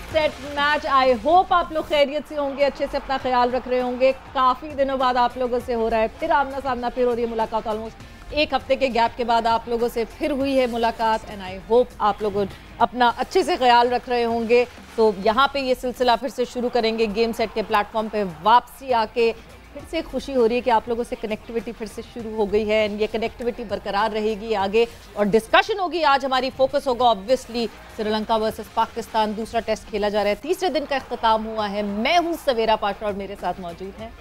Set match. I hope आप लोग खैरियत से होंगे, अच्छे से अपना ख्याल रख रहे होंगे। काफ़ी दिनों बाद आप लोगों से हो रहा है फिर आमना सामना, फिर हो रही है मुलाकात। ऑलमोस्ट एक हफ्ते के गैप के बाद आप लोगों से फिर हुई है मुलाकात एंड आई होप आप लोग अपना अच्छे से ख्याल रख रहे होंगे। तो यहाँ पे ये सिलसिला फिर से शुरू करेंगे। गेम सेट के प्लेटफॉर्म पे वापसी आके फिर से खुशी हो रही है कि आप लोगों से कनेक्टिविटी फिर से शुरू हो गई है एंड ये कनेक्टिविटी बरकरार रहेगी आगे और डिस्कशन होगी। आज हमारी फोकस होगा ऑब्वियसली श्रीलंका वर्सेस पाकिस्तान। दूसरा टेस्ट खेला जा रहा है, तीसरे दिन का इख्तिताम हुआ है। मैं हूँ सवेरा पाशा और मेरे साथ मौजूद हैं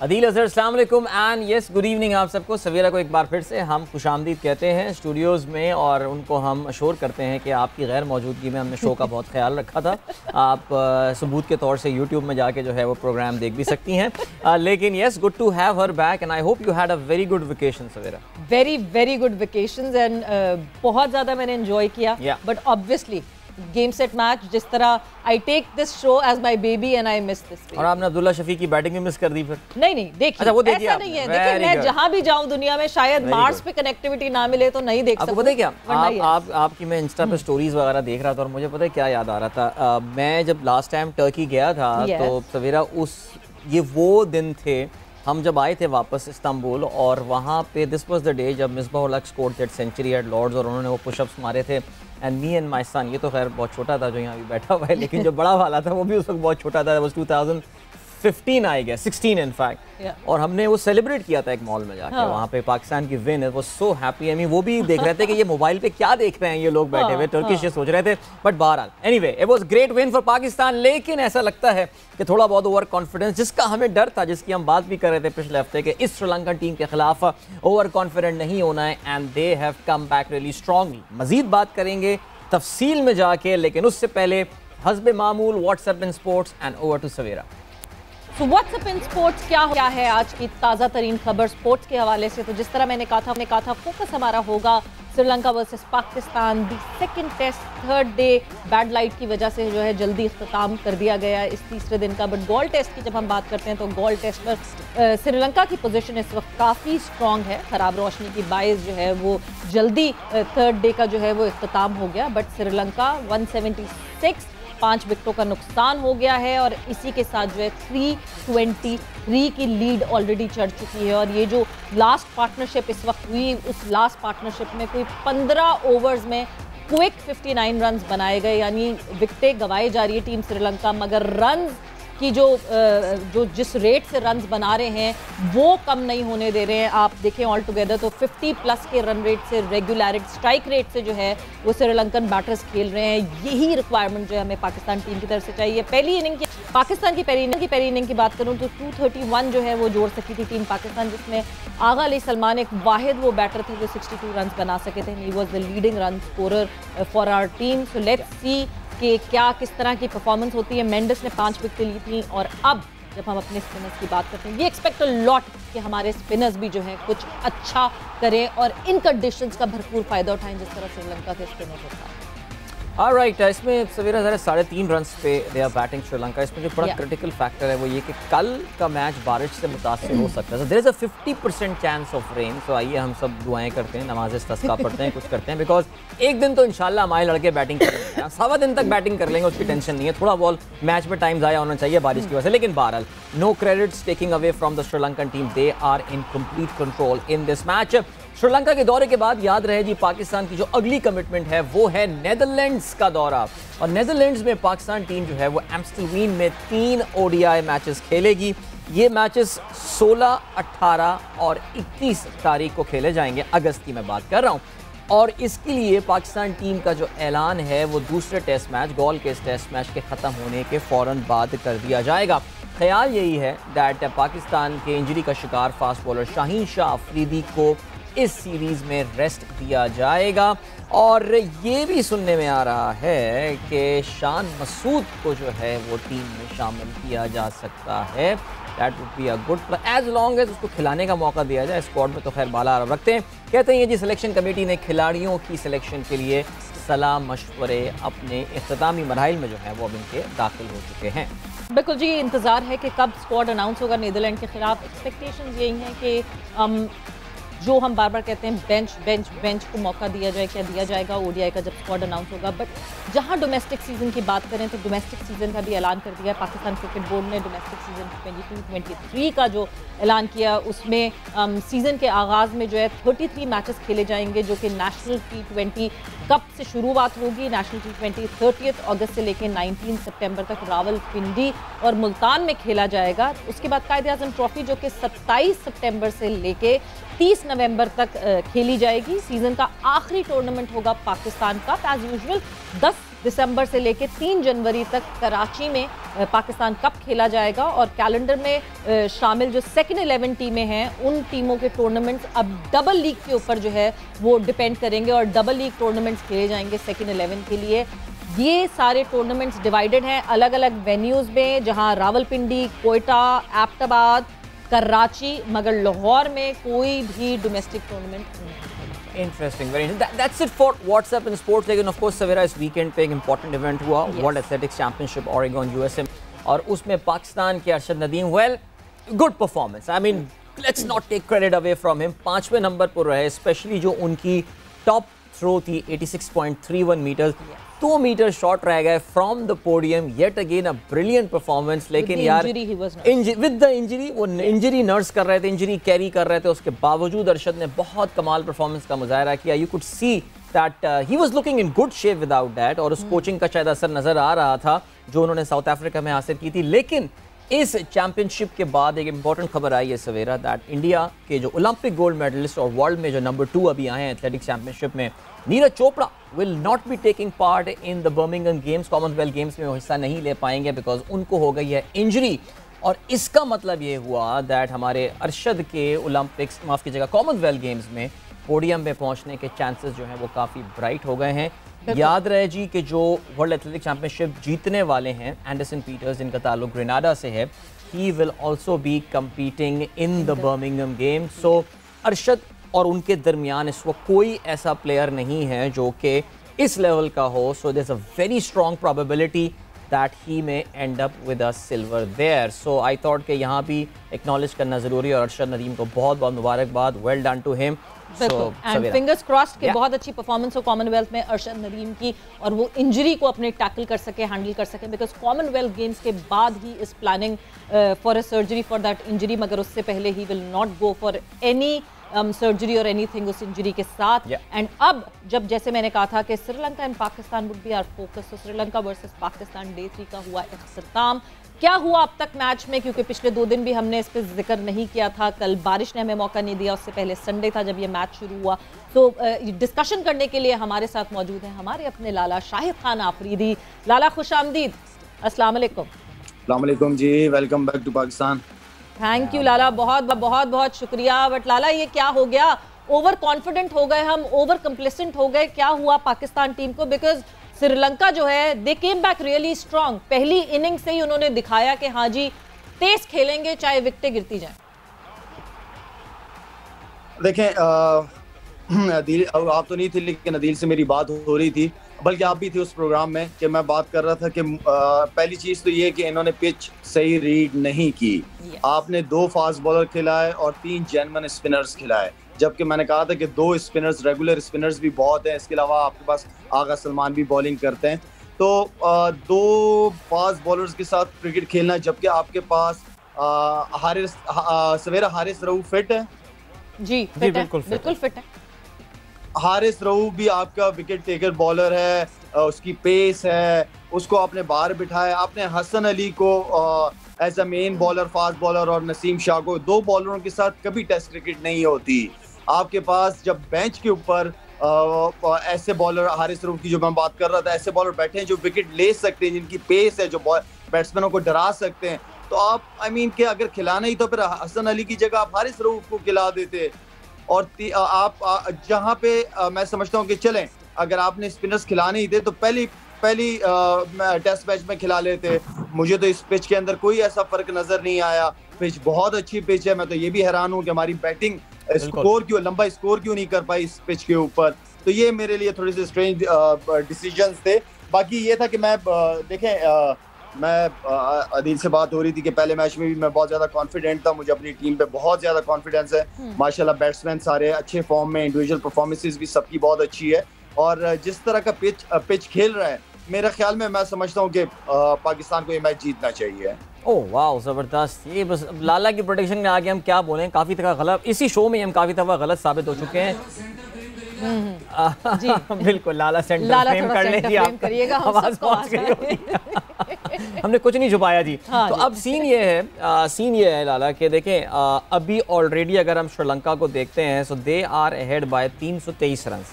अदील अजहर। अस्सलाम वालेकुम एंड यस गुड इवनिंग आप सबको। सवेरा को एक बार फिर से हम खुशामदीद कहते हैं स्टूडियोज़ में और उनको हम अश्योर करते हैं कि आपकी गैर मौजूदगी में हमने शो का बहुत ख्याल रखा था। आप सबूत के तौर से यूट्यूब में जाके जो है वो प्रोग्राम देख भी सकती हैं। लेकिन yes good to have her back and I hope you had a very good vacation Savera. Very good vacations and बहुत ज़्यादा मैंने एंजॉय किया। But obviously game set match जिस तरह I take this show as my baby and I miss this. और आपने अब्दुल्ला शफी की batting भी मिस कर दी फिर? नहीं देखिए, अच्छा, वो देखिए ऐसा नहीं है। देखिए मैं जहां भी जाऊं दुनिया में शायद मार्स पे कनेक्टिविटी ना मिले तो नहीं देख सकता। आपको पता है क्या, आपकी मैं इंस्टा पे स्टोरीज वगैरह देख रहा था और मुझे पता है क्या याद आ रहा था। मैं जब लास्ट टाइम टर्की गया था तो सवेरा ये वो दिन थे हम जब आए थे वापस इस्तांबुल और वहाँ पे दिस वाज द डे जब Misbah-ul-Haq scored that century at Lord's और उन्होंने वो पुशअप्स मारे थे and me and my son. ये तो खैर बहुत छोटा था जो यहाँ भी बैठा हुआ है, लेकिन जो बड़ा वाला था वो भी उस वक्त बहुत छोटा था। वो 2015 आई गया 16 इनफैक्ट और हमने वो सेलिब्रेट किया था एक मॉल में जाके। वहाँ पे पाकिस्तान की विन है, वो सो हैप्पी। आई मीन वो भी देख रहे थे कि ये मोबाइल पे क्या देख रहे हैं ये लोग बैठे हुए, टर्किश ये सोच रहे थे। बट बहरहाल anyway it was great win for Pakistan. लेकिन ऐसा लगता है कि थोड़ा बहुत ओवर कॉन्फिडेंस जिसका हमें डर था, जिसकी हम बात भी कर रहे थे पिछले हफ्ते के, इस श्रीलंका टीम के खिलाफ ओवर कॉन्फिडेंट नहीं होना है and they have come back really strongly. मजीद बात करेंगे तफसील में जाके, लेकिन उससे पहले हस्बे मामूल WhatsApp in sports and over to Savera. तो व्हाट्सएप इन स्पोर्ट्स क्या है आज की ताज़ा तरीन खबर स्पोर्ट्स के हवाले से। तो जिस तरह मैंने कहा था फोकस हमारा होगा Sri Lanka versus Pakistan. The second test third day bad light की वजह से जो है जल्दी इख्तिताम कर दिया गया है इस तीसरे दिन का। बट गोल टेस्ट की जब हम बात करते हैं तो गोल टेस्ट पर श्रीलंका की पोजीशन इस वक्त काफ़ी स्ट्रॉन्ग है। ख़राब रोशनी की बायस जो है वो जल्दी थर्ड डे का जो है वो इख्तिताम हो गया। बट श्रीलंका 176 5 विकेटों का नुकसान हो गया है और इसी के साथ जो है 323 की लीड ऑलरेडी चढ़ चुकी है। और ये जो लास्ट पार्टनरशिप इस वक्त हुई, उस लास्ट पार्टनरशिप में कोई 15 ओवर्स में क्विक 59 रन्स बनाए गए, यानी विकेटें गंवाई जा रही है टीम श्रीलंका, मगर रन्स की जो जिस रेट से रन्स बना रहे हैं वो कम नहीं होने दे रहे हैं। आप देखें ऑल टुगेदर तो 50 प्लस के रन रेट से, रेगुलरिटी स्ट्राइक रेट से जो है वो श्रीलंकन बैटर्स खेल रहे हैं। यही रिक्वायरमेंट जो है हमें पाकिस्तान टीम की तरफ से चाहिए। पहली इनिंग की पाकिस्तान की पहली इनिंग की बात करूं तो 231 जो है वो जोड़ सकी थी टीम पाकिस्तान, जिसमें आगा अली सलमान एक वाहिद वो बैटर थे जो 62 रन बना सके थे। He was the leading run scorer for our team. So let's see कि क्या किस तरह की परफॉर्मेंस होती है। मेंडिस ने 5 विकेटें ली थी और अब जब हम अपने स्पिनर्स की बात करते हैं वी एक्सपेक्ट अ लॉट कि हमारे स्पिनर्स भी जो हैं कुछ अच्छा करें और इन कंडीशंस का भरपूर फ़ायदा उठाएं जिस तरह श्रीलंका के स्पिनर्स होता है। ऑलराइट, इसमें सवेरा ज़रा 3.5 रन पे दे आर बैटिंग श्रीलंका। इसमें जो बड़ा क्रिटिकल फैक्टर है वो ये कि कल का मैच बारिश से मुतासिर हो सकता है। There is a 50% chance of rain. So आइए हम सब दुआएं करते हैं, नमाज़ इस्तिस्का पढ़ते हैं, कुछ करते हैं, बिकॉज एक दिन तो इंशाल्लाह हमारे लड़के बैटिंग करेंगे, सवा दिन तक बैटिंग कर लेंगे, उसकी टेंशन नहीं है। थोड़ा बॉल मैच में टाइम ज़ाया होना चाहिए बारिश की वजह से, लेकिन बहरहाल no credits taking away from the Sri Lankan team. They are in complete control in this match. Sri Lanka के दौरे के बाद याद रहे जी पाकिस्तान की जो अगली कमिटमेंट है वो है नेदरलैंड्स का दौरा। और नेदरलैंड्स में पाकिस्तान टीम जो है वो एम्स्टलवीन में 3 ओडीआई मैचेस खेलेगी। ये मैचेस 16, 18 और 21 तारीख को खेले जाएंगे, अगस्त की मैं बात कर रहा हूँ। और इसके लिए पाकिस्तान टीम का जो ऐलान है वो दूसरे टेस्ट मैच गॉल के इस टेस्ट मैच के ख़त्म होने के फ़ौरन बाद कर दिया जाएगा। ख्याल यही है दैट पाकिस्तान के इंजरी का शिकार फास्ट बॉलर शाहीन शाह अफरीदी को इस सीरीज़ में रेस्ट दिया जाएगा। और ये भी सुनने में आ रहा है कि शान मसूद को जो है वो टीम में शामिल किया जा सकता है। That would be a good plan as long as उसको खिलाने का मौका दिया जाए। स्क्वाड में तो खैर बाला रखते हैं। कहते हैं जी सिलेक्शन कमेटी ने खिलाड़ियों की सिलेक्शन के लिए सलाह मशवरे अपने इख्तितामी मराहिल में जो है वो अब इनके दाखिल हो चुके हैं। बिल्कुल जी, इंतज़ार है कि कब स्क्वाड अनाउंस होगा नीदरलैंड के खिलाफ। एक्सपेक्टेशंस यही हैं कि जो हम बार बार कहते हैं बेंच बेंच बेंच को मौका दिया जाए, क्या दिया जाएगा ओडीआई का जब स्क्वाड अनाउंस होगा। बट जहां डोमेस्टिक सीजन की बात करें तो डोमेस्टिक सीजन का भी ऐलान कर दिया है पाकिस्तान क्रिकेट बोर्ड ने। डोमेस्टिक सीजन 22-23 का जो ऐलान किया उसमें सीजन के आगाज़ में जो है 33 मैचेस खेले जाएंगे, जो कि नेशनल T20 कप से शुरुआत होगी। नेशनल T20 30 अगस्त से लेकर 19 सितंबर तक रावलपिंडी और मुल्तान में खेला जाएगा। उसके बाद कायद-ए-आज़म ट्रॉफी जो कि 27 सितंबर से लेके 30 नवंबर तक खेली जाएगी। सीजन का आखिरी टूर्नामेंट होगा पाकिस्तान कप एज यूजुअल 10 दिसंबर से लेकर 3 जनवरी तक कराची में पाकिस्तान कप खेला जाएगा। और कैलेंडर में शामिल जो सेकंड 11 टीमें हैं उन टीमों के टूर्नामेंट्स अब डबल लीग के ऊपर जो है वो डिपेंड करेंगे और डबल लीग टूर्नामेंट्स खेले जाएंगे सेकंड 11 के लिए। ये सारे टूर्नामेंट्स डिवाइडेड हैं अलग अलग वेन्यूज़ में, जहां रावलपिंडी, कोयटा, एबटाबाद, कराची, मगर लाहौर में कोई भी डोमेस्टिक टूर्नामेंट नहीं। Interesting, very interesting. That's it for WhatsApp and sports. लेकिन of course सवेरा इस वीकेंड पे एक important event हुआ, World Athletics Championship Oregon USA, और उसमें पाकिस्तान के Arshad Nadeem, well, good performance. I mean, let's not take credit away from him. 5वें number पर रहे, स्पेशली जो उनकी टॉप थ्रो थी 86.31 मीटर्स, 2 मीटर शॉर्ट रह गए from the podium. Yet again a brilliant performance. लेकिन यार विद द इंजरी, वो इंजरी नर्स कर रहे थे, इंजरी कैरी कर रहे थे, उसके बावजूद अरशद ने बहुत कमाल परफॉर्मेंस का मुजाहरा किया। You could see that he was looking in good shape without that, और उस कोचिंग का शायद असर नजर आ रहा था जो उन्होंने साउथ अफ्रीका में हासिल की थी। लेकिन इस चैंपियनशिप के बाद एक इंपॉर्टेंट खबर आई है सवेरा, दैट इंडिया के जो ओलंपिक गोल्ड मेडलिस्ट और वर्ल्ड में जो नंबर 2 अभी आए हैं एथलेटिक्स चैंपियनशिप में, Neeraj Chopra will not be taking part in the Birmingham games. Commonwealth games में वो हिस्सा नहीं ले पाएंगे बिकॉज उनको हो गई है इंजरी। और इसका मतलब ये हुआ दैट हमारे अरशद के ओलंपिक्स, माफ़ कीजिएगा, कॉमनवेल्थ गेम्स में पोडियम में पहुंचने के चांसेस जो हैं वो काफ़ी ब्राइट हो गए हैं। याद रहे जी कि जो वर्ल्ड एथलेटिक चैंपियनशिप जीतने वाले हैं एंडरसन पीटर्स, जिनका ताल्लुक ग्रेनाडा से है, he will also be competing in the Birmingham game. So Arshad और उनके दरमियान इस वक्त कोई ऐसा प्लेयर नहीं है जो कि इस लेवल का हो। So there is a very strong probability that he may end up with a silver there. So I thought कि यहाँ भी एक्नॉलेज करना ज़रूरी है और अरशद नदीम को बहुत बहुत मुबारकबाद, well done to him. And fingers crossed कि बहुत अच्छी परफॉर्मेंस हो कॉमनवेल्थ में अरशद नदीम की और वो इंजरी को अपने टैकल कर सके, हैंडल कर सके, बिकॉज कॉमनवेल्थ गेम्स के बाद he is planning for a surgery for that injury, मगर उससे पहले he will not go for any surgery और एनीथिंग उस इंजरी के साथ। एंड अब जब जैसे मैंने कहा था कि Sri Lanka and Pakistan would be our focus, तो श्रीलंका वर्सेस पाकिस्तान डे 3 का हुआ इख्तिताम। क्या हुआ अब तक मैच में, क्योंकि पिछले 2 दिन भी हमने इस पर जिक्र नहीं किया था, कल बारिश ने हमें मौका नहीं दिया, उससे पहले संडे था जब ये मैच शुरू हुआ। तो डिस्कशन करने के लिए हमारे साथ मौजूद हैं हमारे अपने लाला शाहिद खान आफरीदी। लाला खुश आमदीद, अस्सलाम वालेकुम। अस्सलाम वालेकुम जी, welcome back to Pakistan. Thank you Lala, बहुत बहुत बहुत शुक्रिया। बट लाला ये क्या हो गया, ओवर कॉन्फिडेंट हो गए हम, ओवर कंप्लेसेंट हो गए, क्या हुआ पाकिस्तान टीम को? बिकॉज श्रीलंका जो है दे केम बैक रियली स्ट्रांग, पहली इनिंग से ही उन्होंने दिखाया कि हाँ जी तेज खेलेंगे चाहे विकेटें गिरती जाएं। देखें अदील, आप तो नहीं थे लेकिन अदील से मेरी बात हो रही थी, बल्कि आप भी थे उस प्रोग्राम में, कि मैं बात कर रहा था कि पहली चीज़ तो ये कि इन्होंने पिच सही रीड नहीं की। आपने 2 फास्ट बॉलर खिलाए और 3 जेन्युइन स्पिनर्स खिलाए, जबकि मैंने कहा था कि 2 स्पिनर्स, रेगुलर स्पिनर्स भी बहुत हैं, इसके अलावा आपके पास आगा सलमान भी बॉलिंग करते हैं। तो 2 फास्ट बॉलर्स के साथ क्रिकेट खेलना, जबकि आपके पास सवेरा हारिस रऊफ फिट है जी, बिल्कुल फिट है। हारिस रऊफ भी आपका विकेट टेकर बॉलर है, उसकी पेस है, उसको आपने बाहर बिठाया। आपने हसन अली को as a main bowler, fast bowler, और नसीम शाह को, 2 बॉलरों के साथ कभी टेस्ट क्रिकेट नहीं होती। आपके पास जब बेंच के ऊपर ऐसे बॉलर, हारिस रऊफ की जो मैं बात कर रहा था, ऐसे बॉलर बैठे हैं जो विकेट ले सकते हैं, जिनकी पेस है, जो बैट्समैनों को डरा सकते हैं, तो आप कि अगर खिलाना ही तो फिर हसन अली की जगह आप हारिस रऊफ को खिला देते। और आप जहाँ पे मैं समझता हूँ कि चलें, अगर आपने स्पिनर्स खिलाने ही थे तो पहली टेस्ट मैच में खिला लेते। मुझे तो इस पिच के अंदर कोई ऐसा फर्क नजर नहीं आया। पिच बहुत अच्छी पिच है। मैं तो ये भी हैरान हूँ कि हमारी बैटिंग लंबा स्कोर क्यों नहीं कर पाई इस पिच के ऊपर। तो ये मेरे लिए थोड़े से स्ट्रेंज डिसीजंस थे। बाकी ये था कि मैं देखें मैं अदील से बात हो रही थी कि पहले मैच में भी मैं बहुत ज़्यादा कॉन्फिडेंट था, मुझे अपनी टीम पे बहुत ज़्यादा कॉन्फिडेंस है। माशाल्लाह बैट्समैन सारे अच्छे फॉर्म में, इंडिविजुअल परफॉर्मेंसेस भी सबकी बहुत अच्छी है और जिस तरह का पिच खेल रहा है, मेरा ख्याल में मैं समझता हूँ कि पाकिस्तान को ये मैच जीतना चाहिए। ओह वाह ज़बरदस्त। ये बस लाला की प्रोडिक्शन में आगे हम क्या बोलें, काफ़ी दफ़ा गलत, इसी शो में हम काफ़ी दफ़ा गलत साबित हो चुके हैं। जी बिल्कुल लाला सेंटर फ्रेम कर लें जी, आप आवाज़ पहुंच गई। हमने कुछ नहीं छुपाया जी। हाँ तो जी। अब सीन ये है लाला कि देखें अभी ऑलरेडी अगर हम श्रीलंका को देखते हैं so they are ahead by 323 run.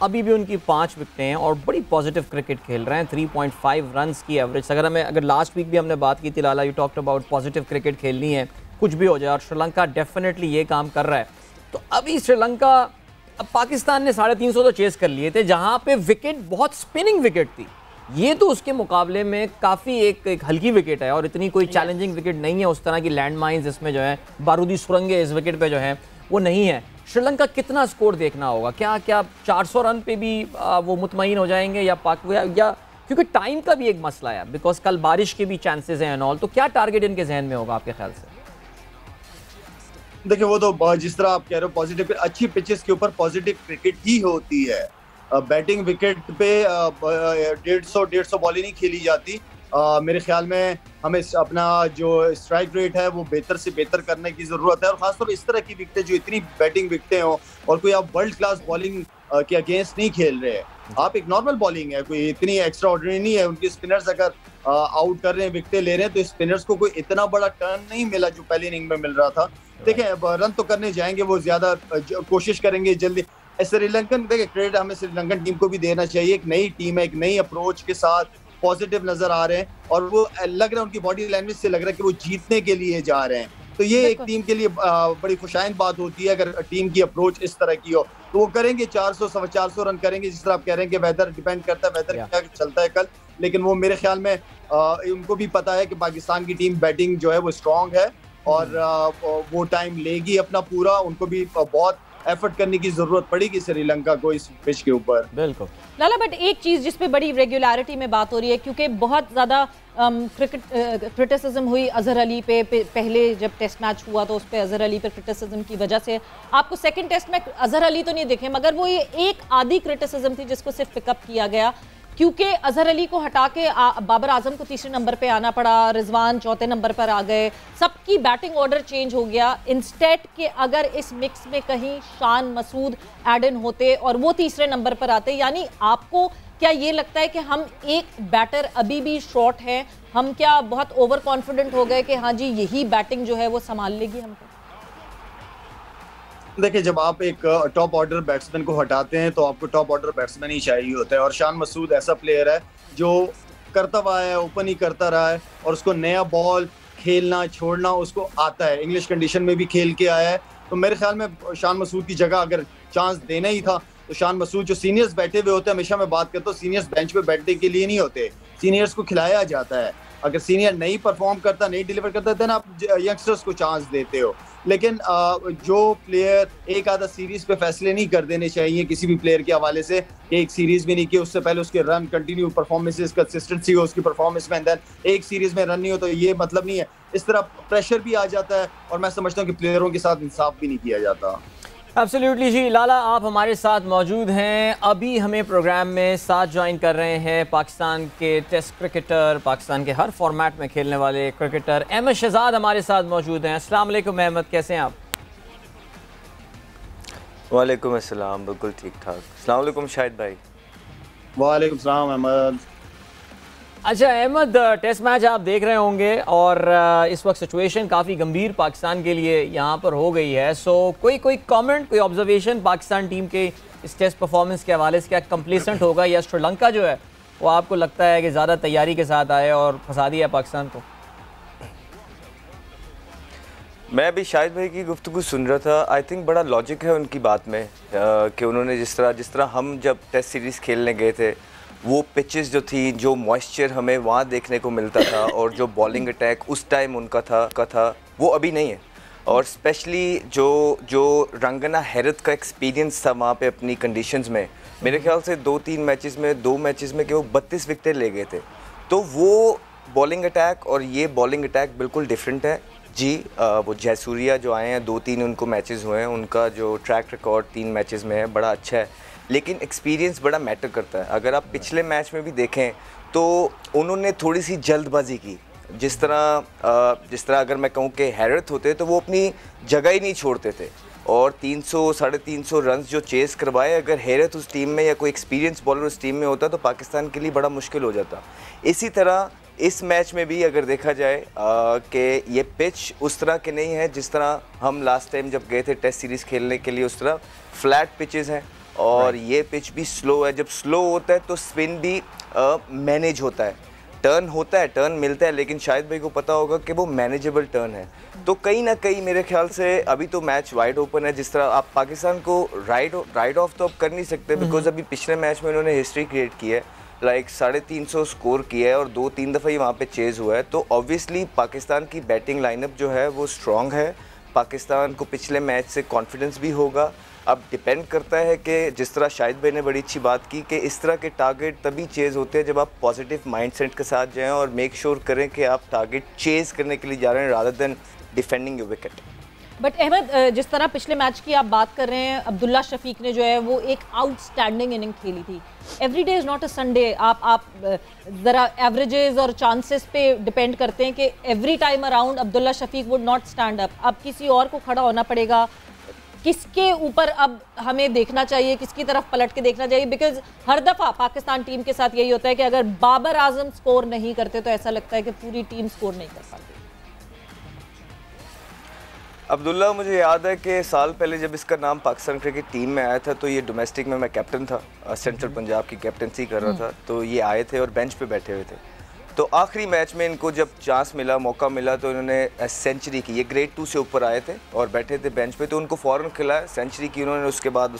अभी भी उनकी 5 विकेटें हैं और बड़ी पॉजिटिव क्रिकेट खेल रहे हैं। 3.5 रन की एवरेज। अगर लास्ट वीक भी हमने बात की थी Lala, you talked about positive cricket खेलनी है, कुछ भी हो जाए, और श्रीलंका डेफिनेटली ये काम कर रहा है। तो अभी श्रीलंका, अब पाकिस्तान ने 350 तो चेस कर लिए थे, जहाँ पे विकेट बहुत स्पिनिंग विकेट थी, ये तो उसके मुकाबले में काफ़ी एक हल्की विकेट है और इतनी कोई चैलेंजिंग विकेट नहीं है। उस तरह की लैंड माइन्स इसमें जो है, बारूदी सुरंगें इस विकेट पे जो है वो नहीं है। श्रीलंका कितना स्कोर देखना होगा? क्या 400 रन पे भी वो मुतमईन हो जाएंगे या क्योंकि टाइम का भी एक मसला है, बिकॉज कल बारिश के भी चांसेस हैं एंड ऑल। तो क्या टारगेट इनके जहन में होगा आपके ख्याल से? देखिए वो तो जिस तरह आप कह रहे हो, पॉजिटिव अच्छी पिचेस के ऊपर पॉजिटिव क्रिकेट ही होती है। बैटिंग विकेट पे 150 बॉल ही नहीं खेली जाती। मेरे ख्याल में हमें अपना जो स्ट्राइक रेट है वो बेहतर से बेहतर करने की ज़रूरत है, और ख़ासतौर पर इस तरह की विकेटें जो इतनी बैटिंग विकेटें हो और कोई आप वर्ल्ड क्लास बॉलिंग के अगेंस्ट नहीं खेल रहे हैं, आप एक नॉर्मल बॉलिंग है, कोई इतनी एक्स्ट्रा ऑर्डिनरी नहीं है। उनके स्पिनर्स अगर आउट कर रहे हैं, विकेटें ले रहे हैं, तो स्पिनर्स को कोई इतना बड़ा टर्न नहीं मिला जो पहली इनिंग में मिल रहा था। देखें रन तो करने जाएंगे, वो ज़्यादा कोशिश करेंगे जल्दी। श्रीलंकन, देखिए क्रेडिट हमें श्रीलंकन टीम को भी देना चाहिए। एक नई टीम है, एक नई अप्रोच के साथ पॉजिटिव नजर आ रहे हैं और वो लग रहा है, उनकी बॉडी लैंग्वेज से लग रहा है कि वो जीतने के लिए जा रहे हैं। तो ये एक टीम के लिए बड़ी खुशाइन बात होती है। अगर टीम की अप्रोच इस तरह की हो तो वो करेंगे 400 450 रन करेंगे। जिस तरह आप कह रहे हैं कि वेदर डिपेंड करता है, वेदर क्या चलता है कल, लेकिन वो मेरे ख्याल में उनको भी पता है कि पाकिस्तान की टीम बैटिंग जो है वो स्ट्रांग है और वो टाइम लेगी अपना पूरा। उनको भी बहुत एफर्ट करने की जरूरत पड़ेगी श्रीलंका को इस पिच के ऊपर। बिल्कुल लाला, बट एक चीज जिस पे बड़ी रेगुलरिटी में बात हो रही है, क्योंकि बहुत ज्यादा क्रिटिसिज्म हुई अजहर अली पे पहले जब टेस्ट मैच हुआ तो उस पे अजहर अली पे क्रिटिसिज्म की वजह से आपको सेकंड टेस्ट में अजहर अली तो नहीं दिखे, मगर वो ये एक आधी क्रिटिसिज्म थी जिसको सिर्फ पिकअप किया गया, क्योंकि अजहर अली को हटा के बाबर आजम को तीसरे नंबर पे आना पड़ा, रिजवान चौथे नंबर पर आ गए, सबकी बैटिंग ऑर्डर चेंज हो गया। इंस्टेड के अगर इस मिक्स में कहीं शान मसूद ऐड इन होते और वो तीसरे नंबर पर आते, यानी आपको क्या ये लगता है कि हम एक बैटर अभी भी शॉर्ट है? हम क्या बहुत ओवर कॉन्फिडेंट हो गए कि हाँ जी यही बैटिंग जो है वो संभाल लेगी हमको? देखिए जब आप एक टॉप ऑर्डर बैट्समैन को हटाते हैं तो आपको टॉप ऑर्डर बैट्समैन ही चाहिए होता है, और शान मसूद ऐसा प्लेयर है जो करता हुआ है, ओपन ही करता रहा है और उसको नया बॉल खेलना छोड़ना उसको आता है, इंग्लिश कंडीशन में भी खेल के आया है। तो मेरे ख्याल में शान मसूद की जगह अगर चांस देना ही था तो शान मसूद, जो सीनियर्स बैठे हुए होते हैं, हमेशा मैं बात करता हूँ सीनियर्स बेंच पे बैठने के लिए नहीं होते, सीनियर्स को खिलाया जाता है। अगर सीनियर नहीं परफॉर्म करता, नहीं डिलीवर करता, देन आप यंगस्टर्स को चांस देते हो। लेकिन जो प्लेयर एक आधा सीरीज पे फैसले नहीं कर देने चाहिए किसी भी प्लेयर के हवाले से कि एक सीरीज भी नहीं की, उससे पहले उसके रन कंटिन्यू परफॉर्मेंसेस कंसिस्टेंसी हो उसकी परफॉर्मेंस में, देन एक सीरीज में रन नहीं हो तो ये मतलब नहीं है। इस तरह प्रेशर भी आ जाता है और मैं समझता हूँ कि प्लेयरों के साथ इंसाफ भी नहीं किया जाता। एब्सोल्युटली जी। लाला आप हमारे साथ मौजूद हैं, अभी हमें प्रोग्राम में साथ ज्वाइन कर रहे हैं पाकिस्तान के टेस्ट क्रिकेटर, पाकिस्तान के हर फॉर्मेट में खेलने वाले क्रिकेटर अहमद शहजाद हमारे साथ मौजूद हैं। अस्सलाम वालेकुम अहमद, कैसे हैं आप? वालेकुम अस्सलाम, बिल्कुल ठीक ठाक। अस्सलाम वालेकुम शाहिद भाई। वालेकुम सलाम अहमद। अच्छा अहमद, टेस्ट मैच आप देख रहे होंगे और इस वक्त सिचुएशन काफ़ी गंभीर पाकिस्तान के लिए यहाँ पर हो गई है। सो कोई कमेंट, कोई ऑब्जर्वेशन पाकिस्तान टीम के इस टेस्ट परफॉर्मेंस के हवाले से? क्या कंप्लीसेंट होगा या श्रीलंका जो है वो आपको लगता है कि ज़्यादा तैयारी के साथ आए और फंसा दिया पाकिस्तान को? मैं अभी शाहिद भाई की गुफ्तगू सुन रहा था, आई थिंक बड़ा लॉजिक है उनकी बात में कि उन्होंने जिस तरह हम जब टेस्ट सीरीज़ खेलने गए थे वो पिचेस जो थी, जो मॉइस्चर हमें वहाँ देखने को मिलता था और जो बॉलिंग अटैक उस टाइम उनका था वो अभी नहीं है। और स्पेशली जो रंगना हैरत का एक्सपीरियंस था वहाँ पे अपनी कंडीशंस में, मेरे ख्याल से 2 मैचेस में कि वो 32 विकेटें ले गए थे। तो वो बॉलिंग अटैक और ये बॉलिंग अटैक बिल्कुल डिफरेंट है जी। वो जयसूर्या जो आए हैं 2-3 उनको मैचेस हुए हैं, उनका जो ट्रैक रिकॉर्ड 3 मैचेस में है बड़ा अच्छा है, लेकिन एक्सपीरियंस बड़ा मैटर करता है। अगर आप पिछले मैच में भी देखें तो उन्होंने थोड़ी सी जल्दबाजी की। जिस तरह अगर मैं कहूँ कि हैरत होते तो वो अपनी जगह ही नहीं छोड़ते थे और 300-350 रन जो चेस करवाए, अगर हैरत उस टीम में या कोई एक्सपीरियंस बॉलर उस टीम में होता तो पाकिस्तान के लिए बड़ा मुश्किल हो जाता। इसी तरह इस मैच में भी अगर देखा जाए कि ये पिच उस तरह के नहीं है जिस तरह हम लास्ट टाइम जब गए थे टेस्ट सीरीज़ खेलने के लिए, उस तरह फ्लैट पिचेस हैं और ये पिच भी स्लो है। जब स्लो होता है तो स्पिन भी मैनेज होता है, टर्न होता है, टर्न मिलता है, लेकिन शायद भाई को पता होगा कि वो मैनेजेबल टर्न है। तो कहीं ना कहीं मेरे ख्याल से अभी तो मैच वाइड ओपन है। जिस तरह आप पाकिस्तान को राइड ऑफ तो आप कर नहीं सकते, बिकॉज अभी पिछले मैच में उन्होंने हिस्ट्री क्रिएट की है, लाइक 350 स्कोर किया है और 2-3 दफ़ा ही वहाँ पे चेज़ हुआ है। तो ऑब्वियसली पाकिस्तान की बैटिंग लाइनअप जो है वो स्ट्रॉन्ग है, पाकिस्तान को पिछले मैच से कॉन्फिडेंस भी होगा। अब डिपेंड करता है कि जिस तरह शाहिद भाई ने बड़ी अच्छी बात की कि इस तरह के टारगेट तभी चेज़ होते हैं जब आप पॉजिटिव माइंडसेट के साथ जाएं और मेक श्योर करें कि आप टारगेट चेज़ करने के लिए जा रहे हैं rather than defending your wicket. But Ahmad, जिस तरह पिछले मैच की आप बात कर रहे हैं, अब्दुल्ला शफीक ने जो है वो एक आउटस्टैंडिंग इनिंग खेली थी। Every day is not a Sunday. आप ज़रा एवरेजेस और चांसेस पे डिपेंड करते हैं कि every time around Abdullah Shafique would not stand up. अब किसी और को खड़ा होना पड़ेगा। किसके ऊपर अब हमें देखना चाहिए, किसकी तरफ पलट के देखना चाहिए? बिकॉज हर दफ़ा पाकिस्तान टीम के साथ यही होता है कि अगर बाबर आजम स्कोर नहीं करते तो ऐसा लगता है कि पूरी टीम स्कोर नहीं कर पाती। अब्दुल्ला, मुझे याद है कि साल पहले जब इसका नाम पाकिस्तान क्रिकेट टीम में आया था तो ये डोमेस्टिक में मैं कैप्टन था, सेंट्रल पंजाब की कैप्टनसी कर रहा था, तो ये आए थे और बेंच पे बैठे हुए थे। तो आखिरी मैच में इनको जब चांस मिला, मौका मिला, तो इन्होंने सेंचुरी की। ये ग्रेड 2 से ऊपर आए थे और बैठे थे बेंच पे, तो उनको फ़ौरन खिलाया, सेंचुरी की उन्होंने। उसके बाद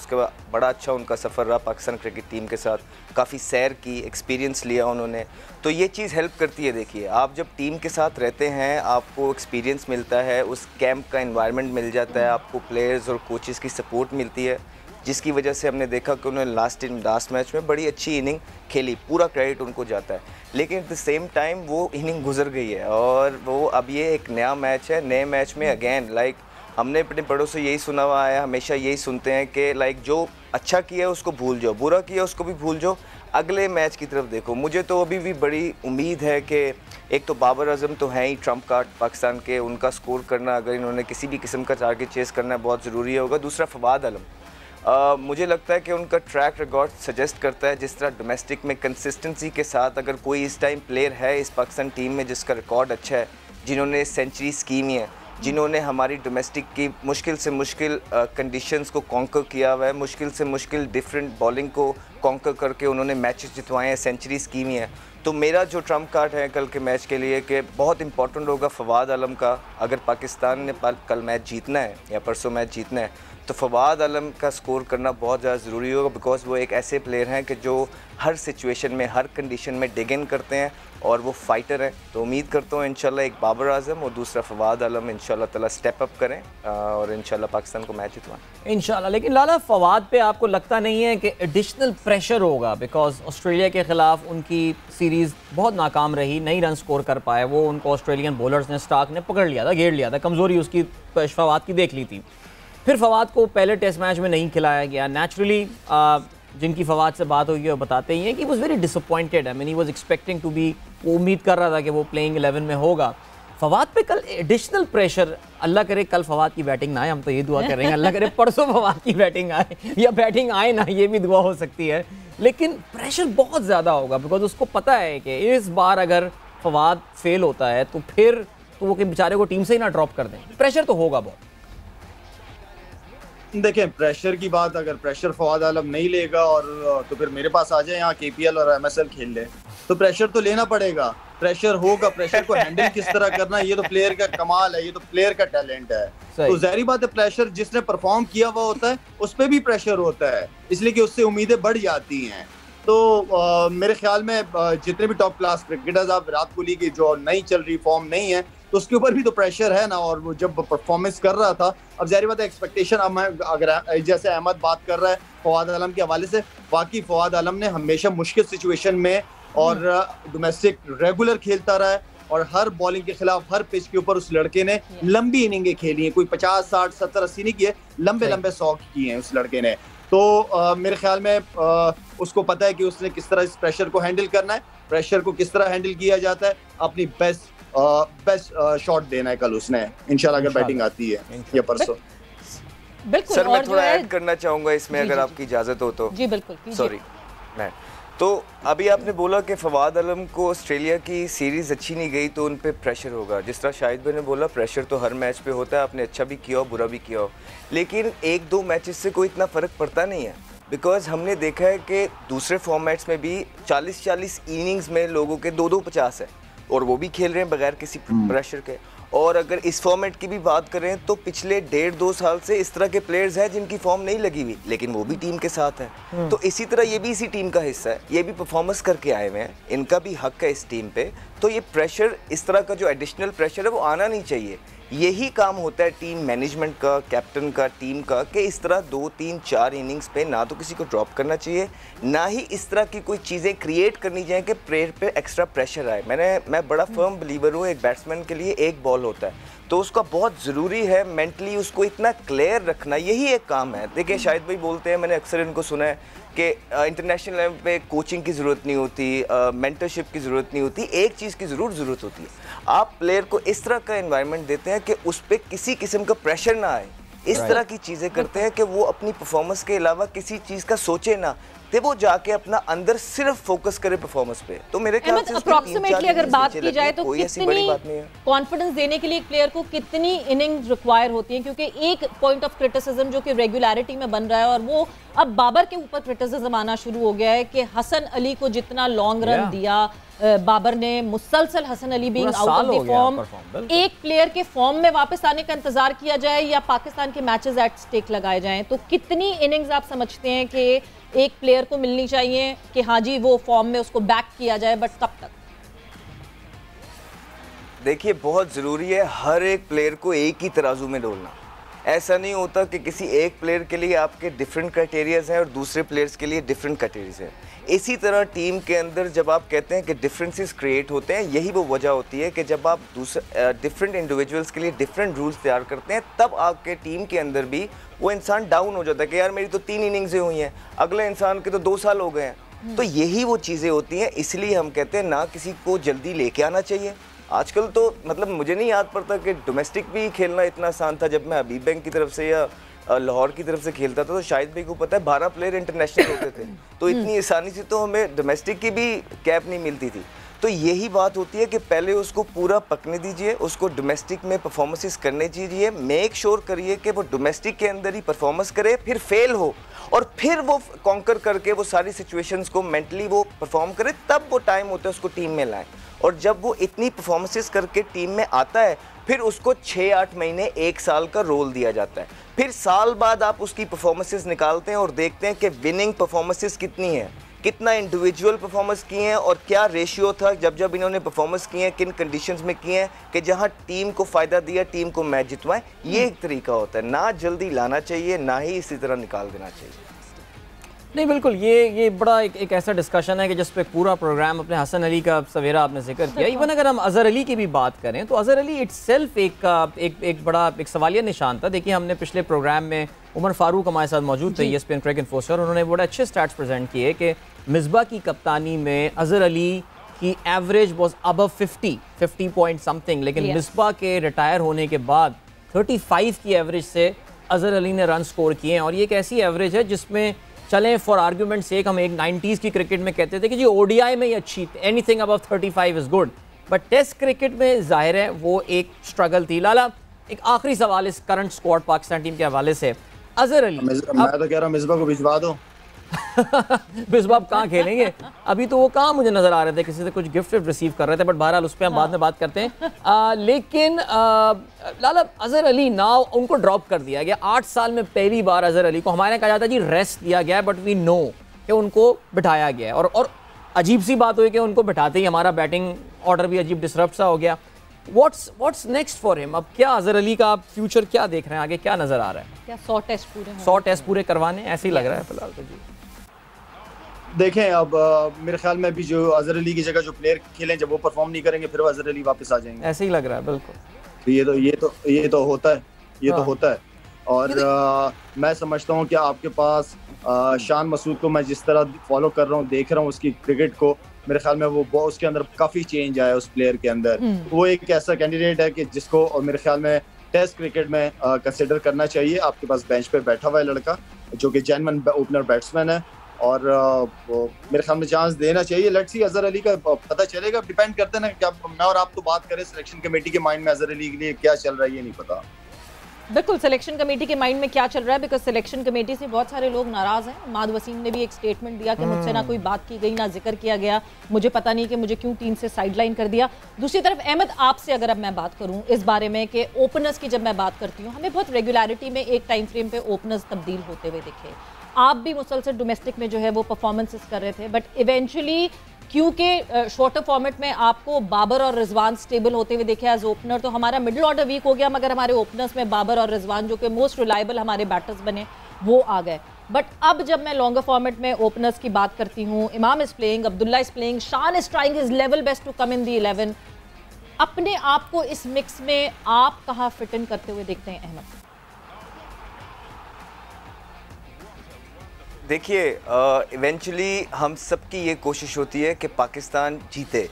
बड़ा अच्छा उनका सफ़र रहा पाकिस्तान क्रिकेट टीम के साथ, काफ़ी सैर की, एक्सपीरियंस लिया उन्होंने। तो ये चीज़ हेल्प करती है। देखिए, आप जब टीम के साथ रहते हैं आपको एक्सपीरियंस मिलता है, उस कैंप का एनवायरनमेंट मिल जाता है, आपको प्लेयर्स और कोचेज़ की सपोर्ट मिलती है, जिसकी वजह से हमने देखा कि उन्होंने लास्ट मैच में बड़ी अच्छी इनिंग खेली, पूरा क्रेडिट उनको जाता है। लेकिन एट द सेम टाइम वो इनिंग गुजर गई है और वो अब ये एक नया मैच है। नए मैच में अगेन लाइक हमने अपने बड़ों से यही सुना हुआ है, हमेशा यही सुनते हैं कि लाइक जो अच्छा किया उसको भूल जाओ, बुरा किया उसको भी भूल जाओ, अगले मैच की तरफ देखो। मुझे तो अभी भी बड़ी उम्मीद है कि एक तो बाबर आजम तो हैं ही ट्रम्प कार्ड पाकिस्तान के, उनका स्कोर करना अगर इन्होंने किसी भी किस्म का टारगेट चेस करना है बहुत ज़रूरी होगा। दूसरा फवाद आलम, मुझे लगता है कि उनका ट्रैक रिकॉर्ड सजेस्ट करता है जिस तरह डोमेस्टिक में कंसिस्टेंसी के साथ अगर कोई इस टाइम प्लेयर है इस पाकिस्तान टीम में जिसका रिकॉर्ड अच्छा है, जिन्होंने सेंचुरी स्कीमी है, जिन्होंने हमारी डोमेस्टिक की मुश्किल से मुश्किल कंडीशंस को कॉन्कर किया हुआ है, मुश्किल से मुश्किल डिफरेंट बॉलिंग को कॉन्कर करके उन्होंने मैचेस जितवाए हैं, सेंचुरी स्कीमी है। तो मेरा जो ट्रम्प कार्ड है कल के मैच के लिए कि बहुत इंपॉर्टेंट होगा फवाद आलम का। अगर पाकिस्तान ने कल मैच जीतना है या परसों मैच जीतना है तो फवाद आलम का स्कोर करना बहुत ज़्यादा ज़रूरी होगा, बिकॉज वो एक ऐसे प्लेयर हैं कि जो हर सिचुएशन में, हर कंडीशन में डिग इन करते हैं और वो फाइटर हैं। तो उम्मीद करता हूँ इंशाल्लाह एक बाबर आजम और दूसरा फवाद आलम इंशाल्लाह ताला स्टेप अप करें और इंशाल्लाह पाकिस्तान को मैच जितवाएं इंशाल्लाह। लेकिन लाला, फवाद पे आपको लगता नहीं है कि एडिशनल प्रेशर होगा? बिकॉज ऑस्ट्रेलिया के ख़िलाफ़ उनकी सीरीज़ बहुत नाकाम रही, नहीं रन स्कोर कर पाए वो, उनको ऑस्ट्रेलियन बॉलर्स ने, स्टार्क ने पकड़ लिया था, घेर लिया था, कमज़ोरी उसकी फवाद की देख ली थी। फिर फवाद को पहले टेस्ट मैच में नहीं खिलाया गया। नेचुरली जिनकी फवाद से बात हुई है वो बताते ही हैं कि was very disappointed. I mean he was expecting to be, वो उम्मीद कर रहा था कि वो प्लेइंग 11 में होगा। फवाद पे कल एडिशनल प्रेशर, अल्लाह करे कल फवाद की बैटिंग ना आए, हम तो ये दुआ कर रहे हैं अल्लाह करे परसों फवाद की बैटिंग आए या बैटिंग आए ना, ये भी दुआ हो सकती है। लेकिन प्रेशर बहुत ज़्यादा होगा बिकॉज उसको पता है कि इस बार अगर फवाद फेल होता है तो फिर तो वो कि बेचारे को टीम से ही ना ड्रॉप कर दें। प्रेशर तो होगा बहुत। देखें, प्रेशर की बात, अगर प्रेशर फवाद आलम नहीं लेगा और तो फिर मेरे पास आ जाए यहाँ KPL और MSL खेल ले, तो प्रेशर तो लेना पड़ेगा। प्रेशर होगा, प्रेशर को हैंडल किस तरह करना है ये तो प्लेयर का कमाल है, ये तो प्लेयर का टैलेंट है। तो जाहिर बात है प्रेशर जिसने परफॉर्म किया हुआ होता है उस पर भी प्रेशर होता है, इसलिए कि उससे उम्मीदें बढ़ जाती हैं। तो मेरे ख्याल में जितने भी टॉप क्लास क्रिकेटर्स, आप विराट कोहली की जो नहीं चल रही, फॉर्म नहीं है, तो उसके ऊपर भी तो प्रेशर है ना। और वो जब परफॉर्मेंस कर रहा था, अब जाहिर बात है एक्सपेक्टेशन, अब मैं अगर जैसे अहमद बात कर रहा है फवाद आलम के हवाले से, बाकी फवाद आलम ने हमेशा मुश्किल सिचुएशन में और डोमेस्टिक रेगुलर खेलता रहा है और हर बॉलिंग के खिलाफ हर पिच के ऊपर उस लड़के ने लंबी इनिंगें खेली हैं, कोई 50, 60, 70, 80 नहीं किए, लंबे 100 किए हैं उस लड़के ने। तो मेरे ख्याल में उसको पता है कि उसने किस तरह इस प्रेशर को हैंडल करना है, प्रेशर को किस तरह हैंडल किया जाता है, अपनी बेस्ट शॉट देना है कल उसने इंशाल्लाह, अगर बैटिंग आती है या परसों। बिल्कुल। सर मैं थोड़ा ऐड करना चाहूंगा इसमें, अगर आपकी इजाजत हो तो। जी बिल्कुल, सॉरी मैं तो अभी आपने बोला कि फवाद आलम को ऑस्ट्रेलिया की सीरीज अच्छी नहीं गई तो उन पे प्रेशर होगा। जिस तरह शाहिद भाई ने बोला, प्रेशर तो हर मैच पे होता है, आपने अच्छा भी किया हो बुरा भी किया हो, लेकिन 1-2 मैचेस से कोई इतना फ़र्क पड़ता नहीं है। बिकॉज हमने देखा है कि दूसरे फॉर्मेट्स में भी 40-40 इनिंग्स में लोगों के 2-2 50 है और वो भी खेल रहे हैं बगैर किसी प्रेशर के। और अगर इस फॉर्मेट की भी बात करें तो पिछले 1.5-2 साल से इस तरह के प्लेयर्स हैं जिनकी फॉर्म नहीं लगी हुई, लेकिन वो भी टीम के साथ हैं। तो इसी तरह ये भी इसी टीम का हिस्सा है, ये भी परफॉर्मेंस करके आए हुए हैं, इनका भी हक है इस टीम पे। तो ये प्रेशर, इस तरह का जो एडिशनल प्रेशर है वो आना नहीं चाहिए। यही काम होता है टीम मैनेजमेंट का, कैप्टन का, टीम का, कि इस तरह 2, 3, 4 इनिंग्स पे ना तो किसी को ड्रॉप करना चाहिए, ना ही इस तरह की कोई चीज़ें क्रिएट करनी चाहिए कि प्लेयर पे एक्स्ट्रा प्रेशर आए। मैं बड़ा फर्म बिलीवर हूँ, एक बैट्समैन के लिए एक बॉल होता है, तो उसका बहुत ज़रूरी है मेंटली उसको इतना क्लियर रखना, यही एक काम है। देखिए शाहिद भाई बोलते हैं, मैंने अक्सर इनको सुना है कि इंटरनेशनल लेवल पे कोचिंग की ज़रूरत नहीं होती, मेंटरशिप की ज़रूरत नहीं होती, एक चीज़ की ज़रूर ज़रूरत होती है, आप प्लेयर को इस तरह का एनवायरनमेंट देते हैं कि उस पर किसी किस्म का प्रेशर ना आए। इस तरह की चीज़ें करते हैं कि वो अपनी परफॉर्मेंस के अलावा किसी चीज़ का सोचे ना, तो वो जाके अपना अंदर सिर्फ फोकस करे परफॉर्मेंस पे। तो मेरे ख्याल से अप्रॉक्सीमेटली अगर बात की जाए तो कितनी कॉन्फिडेंस देने के लिए एक प्लेयर को कितनी इनिंग्स रिक्वायर होती है, क्योंकि एक पॉइंट ऑफ क्रिटिसिज्म जो कि रेगुलरिटी में बन रहा है और वो अब बाबर के ऊपर क्रिटिसिज्म आना शुरू हो गया है कि हसन अली को जितना लॉन्ग रन दिया बाबर ने, मुसलसल Hasan Ali being out of the form, एक प्लेयर के फॉर्म में वापस आने का इंतजार किया जाए या पाकिस्तान के मैचेस एट स्टेक लगाए जाएं, तो कितनी इनिंग्स आप समझते हैं कि एक प्लेयर को मिलनी चाहिए कि हाँ जी वो फॉर्म में उसको बैक किया जाए, बट कब तक? देखिए बहुत ज़रूरी है हर एक प्लेयर को एक ही तराजू में डोलना। ऐसा नहीं होता कि किसी एक प्लेयर के लिए आपके डिफरेंट क्राइटेरियाज हैं और दूसरे प्लेयर्स के लिए डिफरेंट क्राइटेरियाज हैं। इसी तरह टीम के अंदर जब आप कहते हैं कि डिफरेंसेस क्रिएट होते हैं, यही वो वजह होती है कि जब आप डिफरेंट इंडिविजुअल्स के लिए डिफरेंट रूल्स तैयार करते हैं, तब आपके टीम के अंदर भी वो इंसान डाउन हो जाता है कि यार मेरी तो 3 इनिंग्सें हुई हैं, अगले इंसान के तो 2 साल हो गए हैं। तो यही वो चीज़ें होती हैं, इसलिए हम कहते हैं ना किसी को जल्दी लेके आना चाहिए। आजकल तो मतलब मुझे नहीं याद पड़ता कि डोमेस्टिक भी खेलना इतना आसान था। जब मैं हबीब बैंक की तरफ से या लाहौर की तरफ से खेलता था तो शायद भाई को पता है 12 प्लेयर इंटरनेशनल होते थे, तो इतनी आसानी से तो हमें डोमेस्टिक की भी कैप नहीं मिलती थी। तो यही बात होती है कि पहले उसको पूरा पकने दीजिए, उसको डोमेस्टिक में परफॉर्मेंसेस करने दीजिए, मेक श्योर करिए कि वो डोमेस्टिक के अंदर ही परफॉर्मेंस करे, फिर फेल हो और फिर वो कॉन्कर करके वो सारी सिचुएशंस को मेंटली वो परफॉर्म करे, तब वो टाइम होता है उसको टीम में लाएं। और जब वो इतनी परफॉर्मेंसेस करके टीम में आता है, फिर उसको 6-8 महीने 1 साल का रोल दिया जाता है। फिर साल बाद आप उसकी परफॉर्मेंसेस निकालते हैं और देखते हैं कि विनिंग परफॉर्मेंसेस कितनी है, कितना इंडिविजुअल परफॉर्मेंस किए हैं और क्या रेशियो था जब इन्होंने परफॉर्मेंस किए हैं, किन कंडीशंस में किए हैं कि जहां टीम को फ़ायदा दिया, टीम को मैच जितवाएं। ये एक तरीका होता है, ना जल्दी लाना चाहिए, ना ही इसी तरह निकाल देना चाहिए। नहीं बिल्कुल, ये बड़ा एक ऐसा डिस्कशन है कि जिस पे पूरा प्रोग्राम अपने हसन अली का सवेरा आपने जिक्र किया। इवन अगर हम अजहर अली की भी बात करें तो अजहर अली इट्सेल्फ एक बड़ा एक सवालिया निशान था। देखिए हमने पिछले प्रोग्राम में उमर फारूक हमारे साथ मौजूद थे, ESPN क्रिकेट इन्फोर्सर, उन्होंने बड़े अच्छे स्टैट्स प्रेजेंट किए कि मिसबा की कप्तानी में अजहर अली की average was above 50 point something, लेकिन मिसबा के रिटायर होने के बाद 35 की एवरेज से अजहर अली ने रन स्कोर किए हैं। और ये एक ऐसी एवरेज है जिसमें चलें फॉर आर्ग्यूमेंट सेक हम एक 90s की क्रिकेट में कहते थे कि जी ODI में ही अच्छी, anything above 35 is good, but test cricket में जाहिर है वो एक स्ट्रगल थी। लाला एक आखिरी सवाल इस करंट स्क्वाड पाकिस्तान टीम के हवाले से, अजहर अली मैं तो कह रहा हूं मिसबा को भिजवा दो। मिसबा कहाँ खेलेंगे, अभी तो वो कहाँ मुझे नजर आ रहे थे किसी से कुछ गिफ्ट रिसीव कर रहे थे, बट बहरहाल उस पर हम बाद में बात करते हैं। लेकिन लाला अजहर अली नाउ उनको ड्रॉप कर दिया गया, 8 साल में पहली बार अजहर अली को हमारे कहा जाता है जी रेस्ट दिया गया है, बट वी नो कि उनको बिठाया गया है। और अजीब सी बात हुई कि उनको बिठाते ही हमारा बैटिंग ऑर्डर भी अजीब डिसरप्ट सा हो गया। What's next for him? अब क्या अजहर अली का फ्यूचर क्या देख रहे हैं, आगे क्या नजर आ रहा है? क्या 100 टेस्ट पूरे करवाने ऐसे ही लग रहा है फिलहाल तो जी। देखें अब मेरे ख्याल में भी जो अजहर अली की जगह जो प्लेयर खेलें, जब वो परफॉर्म नहीं करेंगे फिर वो अजहर अली वापस आ जाएंगे। ऐसे ही लग रहा है बिल्कुल। तो ये तो होता है, ये तो होता है। और मैं समझता हूँ कि आपके पास शान मसूद को मैं जिस तरह फॉलो कर रहा हूँ, देख रहा हूँ उसकी क्रिकेट को, मेरे ख्याल में वो उसके अंदर काफ़ी चेंज आया उस प्लेयर के अंदर। वो एक ऐसा कैंडिडेट है कि जिसको और मेरे ख्याल में टेस्ट क्रिकेट में कंसिडर करना चाहिए। आपके पास बेंच पे बैठा हुआ है लड़का जो कि जेन्युइन ओपनर बैट्समैन है, और मेरे ख्याल में चांस देना चाहिए। लेट्स सी अजहर अली का पता चलेगा, डिपेंड करते हैं ना क्या मैं और आप तो बात करें सिलेक्शन कमेटी के माइंड में अजहर अली के लिए क्या चल रहा है ये नहीं पता। बिल्कुल सिलेक्शन कमेटी के माइंड में क्या चल रहा है, बिकॉज सिलेक्शन कमेटी से बहुत सारे लोग नाराज हैं। माद वसीम ने भी एक स्टेटमेंट दिया कि मुझसे ना कोई बात की गई, ना जिक्र किया गया, मुझे पता नहीं कि मुझे क्यों टीम से साइडलाइन कर दिया। दूसरी तरफ अहमद, आपसे अगर अब मैं बात करूं इस बारे में कि ओपनर्स की जब मैं बात करती हूं, हमें बहुत रेगुलरिटी में एक टाइम फ्रेम पे ओपनर्स तब्दील होते हुए दिखे। आप भी मुसलसल डोमेस्टिक में जो है वो परफॉर्मेंसेस कर रहे थे, बट इवेंचुअली क्योंकि शॉर्टर फॉर्मेट में आपको बाबर और रिजवान स्टेबल होते हुए देखे एज ओपनर, तो हमारा मिडिल ऑर्डर वीक हो गया, मगर हमारे ओपनर्स में बाबर और रिजवान जो कि मोस्ट रिलायबल हमारे बैटर्स बने वो आ गए। बट अब जब मैं लॉन्गर फॉर्मेट में ओपनर्स की बात करती हूँ, Imam is playing, Abdullah is playing, Shan is trying his level best to come in the 11, अपने आप को इस मिक्स में आप कहाँ फिट इन करते हुए देखते हैं अहमद? देखिए, इवेंचुअली हम सबकी ये कोशिश होती है कि पाकिस्तान जीते,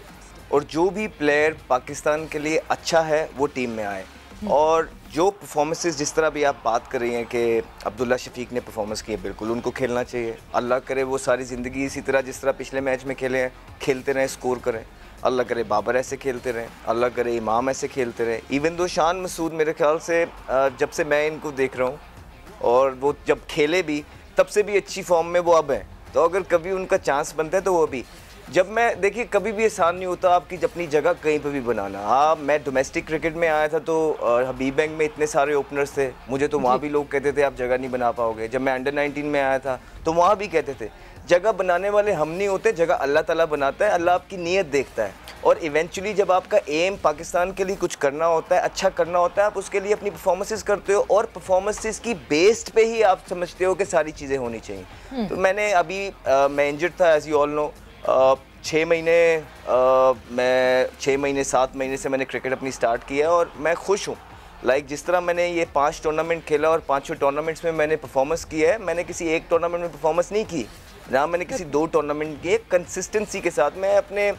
और जो भी प्लेयर पाकिस्तान के लिए अच्छा है वो टीम में आए। और जो परफॉर्मेंसेस जिस तरह भी आप बात कर रही हैं कि अब्दुल्ला शफीक ने परफॉर्मेंस की है, बिल्कुल उनको खेलना चाहिए। अल्लाह करे वो सारी ज़िंदगी इसी तरह जिस तरह पिछले मैच में खेले हैं खेलते रहें, स्कोर करें। अल्लाह करे बाबर ऐसे खेलते रहें, अल्लाह करे इमाम ऐसे खेलते रहें। इवन दो शान मसूद मेरे ख्याल से जब से मैं इनको देख रहा हूँ, और वो जब खेले भी तब से भी अच्छी फॉर्म में वो अब हैं, तो अगर कभी उनका चांस बनता है तो वो भी। जब मैं देखिए कभी भी आसान नहीं होता आपकी अपनी जगह कहीं पर भी बनाना। हाँ, मैं डोमेस्टिक क्रिकेट में आया था तो हबीब बैंक में इतने सारे ओपनर्स थे, मुझे तो वहाँ भी लोग कहते थे आप जगह नहीं बना पाओगे। जब मैं अंडर 19 में आया था तो वहाँ भी कहते थे जगह बनाने वाले हम नहीं होते, जगह अल्लाह ताला बनाता है, अल्लाह आपकी नीयत देखता है। और इवेंचुअली जब आपका एम पाकिस्तान के लिए कुछ करना होता है, अच्छा करना होता है, आप उसके लिए अपनी परफॉर्मेंसेस करते हो, और परफॉर्मेंसेस की बेस्ड पे ही आप समझते हो कि सारी चीज़ें होनी चाहिए। तो मैंने अभी मैं इंजर्ड था एज यू ऑल नो, 6 महीने 7 महीने से मैंने क्रिकेट अपनी स्टार्ट किया है, और मैं खुश हूँ। जिस तरह मैंने ये 5 टूर्नामेंट खेला और 5 टूर्नामेंट्स में मैंने परफॉर्मेंस किया है, मैंने किसी एक टूर्नामेंट में परफॉर्मेंस नहीं की ना, मैंने किसी 2 टूर्नामेंट की कंसिस्टेंसी के साथ मैं अपने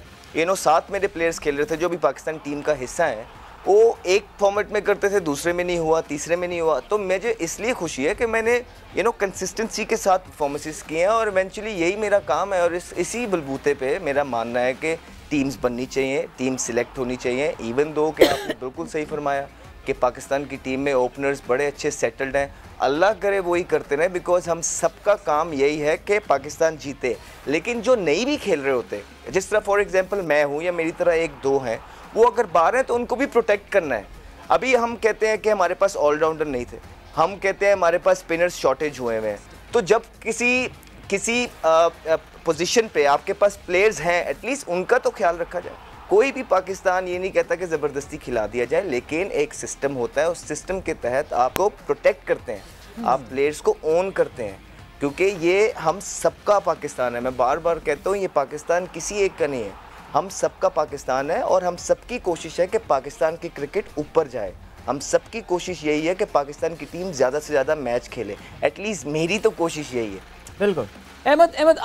साथ मेरे प्लेयर्स खेल रहे थे जो भी पाकिस्तान टीम का हिस्सा है, वो एक फॉर्मेट में करते थे, दूसरे में नहीं हुआ, तीसरे में नहीं हुआ। तो मुझे इसलिए खुशी है कि मैंने कंसिस्टेंसी के साथ परफॉर्मेंसेस किए हैं, और इवेंचुअली यही मेरा काम है। और इसी बलबूते पे मेरा मानना है कि टीम्स बननी चाहिए, टीम सिलेक्ट होनी चाहिए। इवन दो कि आपने बिल्कुल सही फरमाया कि पाकिस्तान की टीम में ओपनर्स बड़े अच्छे सेटल्ड हैं, अल्लाह करे वही करते रहें, बिकॉज हम सबका काम यही है कि पाकिस्तान जीते। लेकिन जो नहीं भी खेल रहे होते, जिस तरह फॉर एग्जांपल मैं हूँ या मेरी तरह 1-2 हैं, वो अगर बाहर हैं तो उनको भी प्रोटेक्ट करना है। अभी हम कहते हैं कि हमारे पास ऑलराउंडर नहीं थे, हम कहते हैं हमारे पास स्पिनर्स शॉर्टेज हुए हैं, तो जब किसी पोजीशन पे आपके पास प्लेयर्स हैं, एटलीस्ट उनका तो ख्याल रखा जाए। कोई भी पाकिस्तान ये नहीं कहता कि ज़बरदस्ती खिला दिया जाए, लेकिन एक सिस्टम होता है, उस सिस्टम के तहत आपको प्रोटेक्ट करते हैं, आप प्लेयर्स को ओन करते हैं, क्योंकि ये हम सबका पाकिस्तान है। मैं बार बार कहता हूँ ये पाकिस्तान किसी एक का नहीं है, हम सबका पाकिस्तान है, और हम सबकी कोशिश है कि पाकिस्तान की क्रिकेट ऊपर जाए। हम सबकी कोशिश यही है कि पाकिस्तान की टीम ज़्यादा से ज़्यादा मैच खेले, एटलीस्ट मेरी तो कोशिश यही है। बिल्कुल। अहमद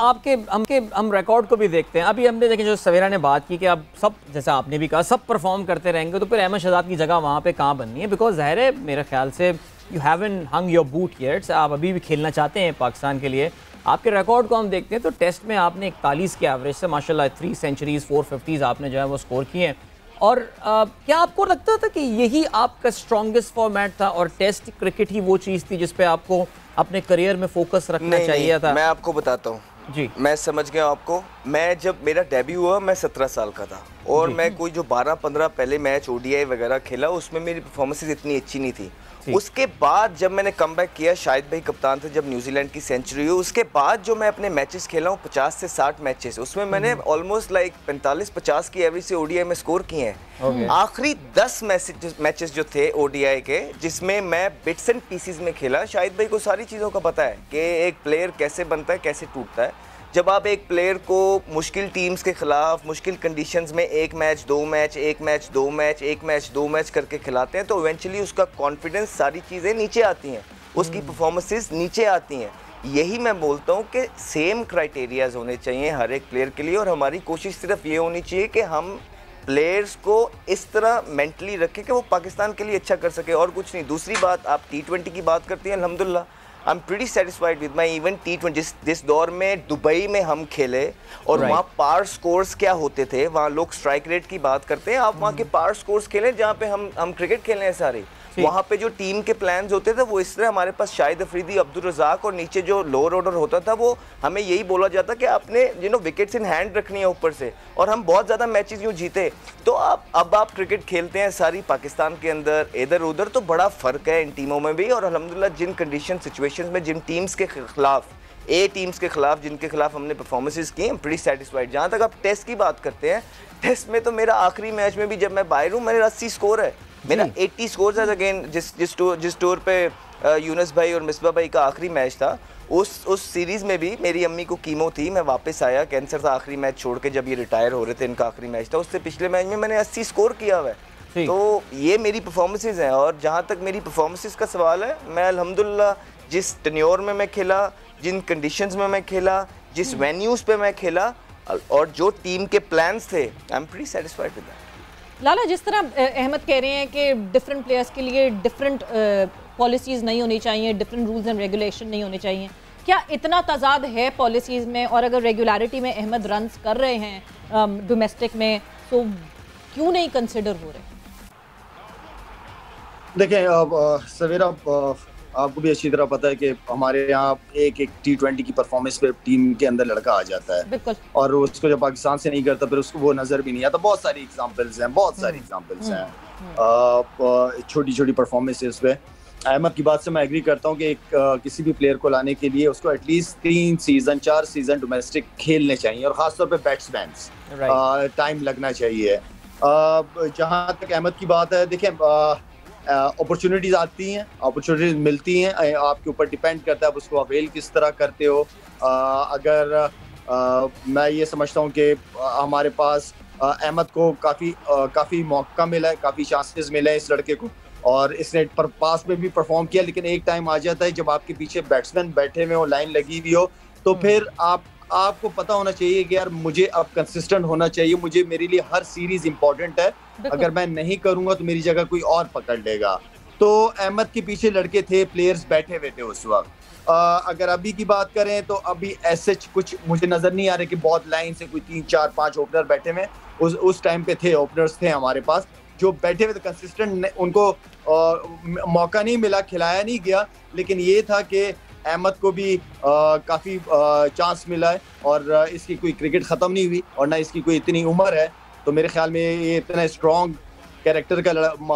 हम रिकॉर्ड को भी देखते हैं। अभी हमने देखें जो सवेरा ने बात की कि अब सब, जैसा आपने भी कहा, सब परफॉर्म करते रहेंगे, तो फिर अहमद शहजाद की जगह वहाँ पे कहाँ बननी है? बिकॉज ज़ाहिर है मेरे ख्याल से you haven't hung your boot yet, आप अभी भी खेलना चाहते हैं पाकिस्तान के लिए। आपके रिकॉर्ड को हम देखते हैं तो टेस्ट में आपने 41 के एवरेज से माशाल्लाह 3 सेंचुरीज़ 450s आपने जो है वो स्कोर किए हैं। और क्या आपको लगता था कि यही आपका स्ट्रॉन्गेस्ट फॉर्मेट था और टेस्ट क्रिकेट ही वो चीज़ थी जिस पे आपको अपने करियर में फोकस रखना चाहिए था? मैं आपको बताता हूँ जी, मैं समझ गया आपको। मैं जब मेरा डेब्यू हुआ मैं 17 साल का था, और मैं कोई जो 12-15 पहले मैच ODI वगैरह खेला उसमें मेरी परफॉर्मेंसेस इतनी अच्छी नहीं थी। उसके बाद जब मैंने कमबैक किया, शाहिद भाई कप्तान थे जब न्यूजीलैंड की सेंचुरी हुई, उसके बाद जो मैं अपने मैचेस खेला हूँ 50 से 60 मैचेस, उसमें मैंने ऑलमोस्ट 45-50 की एवरेज से ODI में स्कोर किए हैं। आखिरी 10 मैचेस जो थे ODI के, जिसमें मैं बिट्स एंड पीसीज में खेला, शाहिद भाई को सारी चीज़ों का पता है कि एक प्लेयर कैसे बनता है, कैसे टूटता है। जब आप एक प्लेयर को मुश्किल टीम्स के खिलाफ मुश्किल कंडीशंस में एक मैच दो मैच एक मैच दो मैच एक मैच दो मैच करके खिलाते हैं तो इवेंचुअली उसका कॉन्फिडेंस, सारी चीज़ें नीचे आती हैं, उसकी परफॉर्मेंसेस नीचे आती हैं। यही मैं बोलता हूँ कि सेम क्राइटेरियाज होने चाहिए हर एक प्लेयर के लिए, और हमारी कोशिश सिर्फ ये होनी चाहिए कि हम प्लेयर्स को इस तरह मेंटली रखें कि वो पाकिस्तान के लिए अच्छा कर सके, और कुछ नहीं। दूसरी बात, आप T20 की बात करती हैं, अल्हम्दुलिल्लाह आई am pretty satisfied with my even T20। जिस दौर में दुबई में हम खेले और वहाँ पार स्कोर्स क्या होते थे, वहाँ लोग स्ट्राइक रेट की बात करते हैं, आप वहाँ के पार स्कोर्स खेलें जहाँ पे हम क्रिकेट खेलने हैं सारे, वहाँ पे जो टीम के प्लान्स होते थे वो इस तरह, हमारे पास शाहिद अफरीदी, अब्दुल रज़ाक और नीचे जो लोअर ऑर्डर होता था वो हमें यही बोला जाता कि आपने विकेट्स इन हैंड रखनी है ऊपर से, और हम बहुत ज़्यादा मैचेस यूँ जीते। तो अब आप क्रिकेट खेलते हैं सारी पाकिस्तान के अंदर इधर उधर, तो बड़ा फ़र्क है इन टीमों में भी, और अल्हम्दुलिल्लाह जिन कंडीशन सिचुएशन में जिन टीम्स के खिलाफ टीम्स के खिलाफ जिनके खिलाफ हमने परफॉर्मेंसेस की, हम प्रीटी सेटिस्फाइड। जहाँ तक आप टेस्ट की बात करते हैं, टेस्ट में तो मेरा आखिरी मैच में भी जब मैं बाहर हूँ मेरा 80 स्कोर है, मेरा 80 स्कोर है। अगेन जिस टूर पे यूनुस भाई और मिसबा भाई का आखिरी मैच था, उस सीरीज़ में भी मेरी अम्मी को कीमो थी, मैं वापस आया, कैंसर था, आखिरी मैच छोड़ के जब ये रिटायर हो रहे थे, इनका आखिरी मैच था, उससे पिछले मैच में मैंने 80 स्कोर किया हुआ है। तो ये मेरी परफॉर्मेंसेस हैं, और जहाँ तक मेरी परफॉर्मेंसेस का सवाल है, मैं अल्हम्दुलिल्लाह जिस टेन्योर में मैं खेला, जिन कंडीशंस में मैं खेला, जिस वेन्यूज़ पे मैं खेला, और जो टीम के प्लान्स थे, I am pretty satisfied with that. Lala, जिस तरह अहमद कह रहे हैं कि डिफरेंट प्लेयर्स के लिए डिफरेंट पॉलिसीज़ नहीं होनी चाहिए, डिफरेंट रूल्स एंड रेगुलेशन नहीं होने चाहिए, क्या इतना तजाद है पॉलिसीज़ में? और अगर रेगुलरिटी में अहमद रन्स कर रहे हैं डोमेस्टिक में, तो क्यों नहीं कंसिडर हो रहे? देखें, अब सवेरा आपको भी अच्छी तरह पता है कि हमारे यहाँ एक T20 की परफॉर्मेंस पे टीम के अंदर लड़का आ जाता है, बिल्कुल, और उसको जब पाकिस्तान से नहीं करता फिर उसको वो नज़र भी नहीं आता। बहुत सारी एग्जांपल्स हैं, छोटी छोटी परफॉर्मेंसेस पे। अहमद की बात से मैं एग्री करता हूँ कि किसी भी प्लेयर को लाने के लिए उसको एटलीस्ट 3 सीज़न 4 सीज़न डोमेस्टिक खेलने चाहिए, और ख़ासतौर पे बैट्समैन टाइम लगना चाहिए। जहाँ तक अहमद की बात है, देखें, अपॉर्चुनिटीज़ आती हैं, अपॉर्चुनिटीज़ मिलती हैं, आपके ऊपर डिपेंड करता है आप उसको अवेल किस तरह करते हो। अगर मैं ये समझता हूँ कि हमारे पास अहमद को काफ़ी मौका मिला है, काफ़ी चांसेस मिले हैं इस लड़के को, और इसने पास में भी परफॉर्म किया, लेकिन एक टाइम आ जाता है जब आपके पीछे बैट्समैन बैठे हुए हो, लाइन लगी हुई हो, तो फिर आपको पता होना चाहिए कि यार मुझे अब कंसिस्टेंट होना चाहिए, मेरे लिए हर सीरीज इंपॉर्टेंट है, अगर मैं नहीं करूंगा तो मेरी जगह कोई और पकड़ लेगा। तो अहमद के पीछे लड़के थे, प्लेयर्स बैठे हुए थे उस वक्त। अगर अभी की बात करें तो अभी ऐसे कुछ मुझे नजर नहीं आ रहे कि बहुत लाइन से कोई 3 4 5 ओपनर बैठे हुए। उस टाइम पे थे, ओपनर्स थे हमारे पास जो बैठे हुए थे कंसिस्टेंट, उनको मौका नहीं मिला, खिलाया नहीं गया, लेकिन ये था कि अहमद को भी काफ़ी चांस मिला है, और इसकी कोई क्रिकेट ख़त्म नहीं हुई, और ना इसकी कोई इतनी उम्र है। तो मेरे ख्याल में ये इतना स्ट्रॉन्ग कैरेक्टर का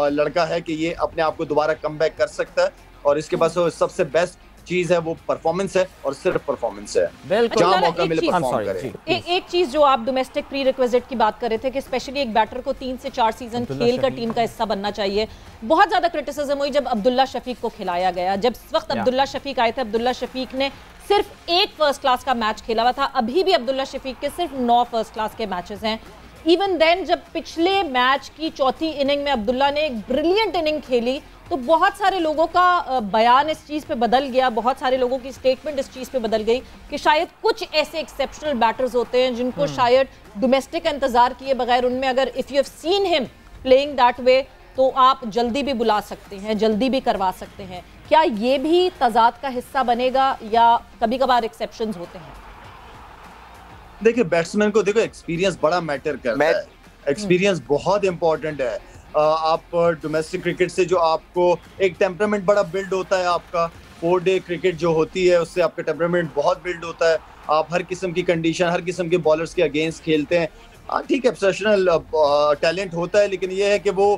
लड़का है कि ये अपने आप को दोबारा कम बैक कर सकता है, और इसके पास सबसे बेस्ट चीज है वो परफॉर्मेंस है, और सिर्फ परफॉर्मेंस है, जहां मौका मिले परफॉर्म करे। एक चीज जो आप डोमेस्टिक प्री रिक्विजिट की बात कर रहे थे कि स्पेशली एक बैटर को 3 से 4 सीजन खेल कर टीम का हिस्सा बनना चाहिए। बहुत ज्यादा क्रिटिसिज्म हुई जब अब्दुल्ला शफीक को खिलाया गया, जब इस वक्त अब्दुल्ला शफीक आए थे, अब्दुल्ला शफीक ने सिर्फ एक फर्स्ट क्लास का मैच खेला हुआ था, अभी भी अब्दुल्ला शफीक के सिर्फ 9 फर्स्ट क्लास के मैचेस हैं। इवन देन जब पिछले मैच की चौथी इनिंग में अब्दुल्ला ने एक ब्रिलियंट इनिंग खेली, तो बहुत सारे लोगों का बयान इस चीज़ पे बदल गया, बहुत सारे लोगों की स्टेटमेंट इस चीज़ पे बदल गई कि शायद कुछ ऐसे एक्सेप्शनल बैटर्स होते हैं जिनको शायद डोमेस्टिक का इंतजार किए बगैर, उनमें अगर if you have seen him playing that way तो आप जल्दी भी बुला सकते हैं, जल्दी भी करवा सकते हैं। क्या ये भी तजाद का हिस्सा बनेगा या कभी कभार एक्सेप्शंस होते हैं? देखिए, बैट्समैन को देखो एक्सपीरियंस बड़ा मैटर करता है, एक्सपीरियंस बहुत इंपॉर्टेंट है। आप डोमेस्टिक क्रिकेट से जो आपको एक टेम्परामेंट बड़ा बिल्ड होता है, आपका 4 डे क्रिकेट जो होती है उससे आपका टेम्परामेंट बहुत बिल्ड होता है। आप हर किस्म की कंडीशन, हर किस्म के बॉलर्स के अगेंस्ट खेलते हैं। ठीक है, प्रोफेशनल टैलेंट होता है, लेकिन ये है कि वो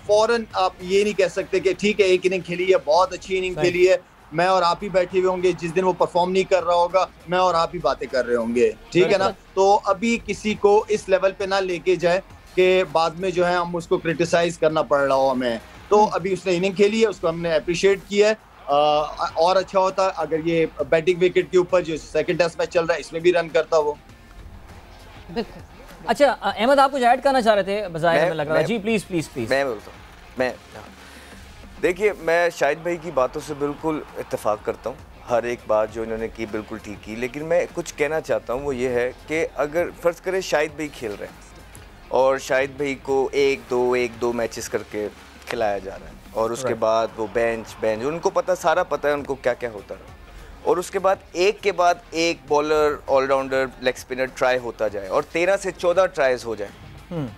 फौरन आप ये नहीं कह सकते कि ठीक है एक इनिंग खेली है, बहुत अच्छी इनिंग खेली है, मैं और आप ही बैठे हुए होंगे, जिस दिन वो परफॉर्म नहीं कर रहा होगा मैं और आप ही बातें कर रहे होंगे, ठीक है ना। तो अभी किसी को इस लेवल पे ना लेके जाए कि बाद में जो है हम उसको क्रिटिसाइज करना पड़ रहा हो हमें। तो अभी उसने इनिंग खेली है, उसको हमने अप्रिशिएट किया है, और अच्छा होता अगर ये बैटिंग विकेट के ऊपर जो सेकंड टेस्ट मैच चल रहा है इसमें भी रन करता वो। बिल्कुल। अच्छा अहमद, आप कुछ ऐड करना चाह रहे थे, बजाय हमें लग रहा है। जी प्लीज प्लीज प्लीज। मैं बोलता हूँ, देखिए मैं शाहिद भाई की बातों से बिल्कुल इत्तेफाक करता हूँ, हर एक बात जो इन्होंने की बिल्कुल ठीक की, लेकिन मैं कुछ कहना चाहता हूँ वो ये है कि अगर फ़र्ज़ करें शाहिद भाई खेल रहे हैं और शाहिद भाई को एक दो मैचेस करके खिलाया जा रहा है और उसके बाद वो बेंच उनको सारा पता है उनको क्या क्या होता है, और उसके बाद एक bowler allrounder leg spinner try होता जाए और 13 से 14 ट्राइज हो जाए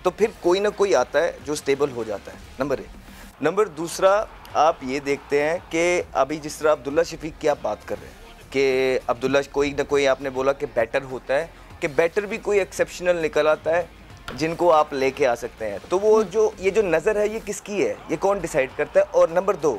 तो फिर कोई ना कोई आता है जो स्टेबल हो जाता है, नंबर 1। नंबर दूसरा, आप ये देखते हैं कि अभी जिस तरह अब्दुल्ला शफीक की आप बात कर रहे हैं कि अब्दुल्ला कोई ना कोई, आपने बोला कि बैटर होता है, कि बैटर भी कोई एक्सेप्शनल निकल आता है जिनको आप लेके आ सकते हैं, तो वो ये जो नज़र है ये किसकी है, ये कौन डिसाइड करता है। और नंबर 2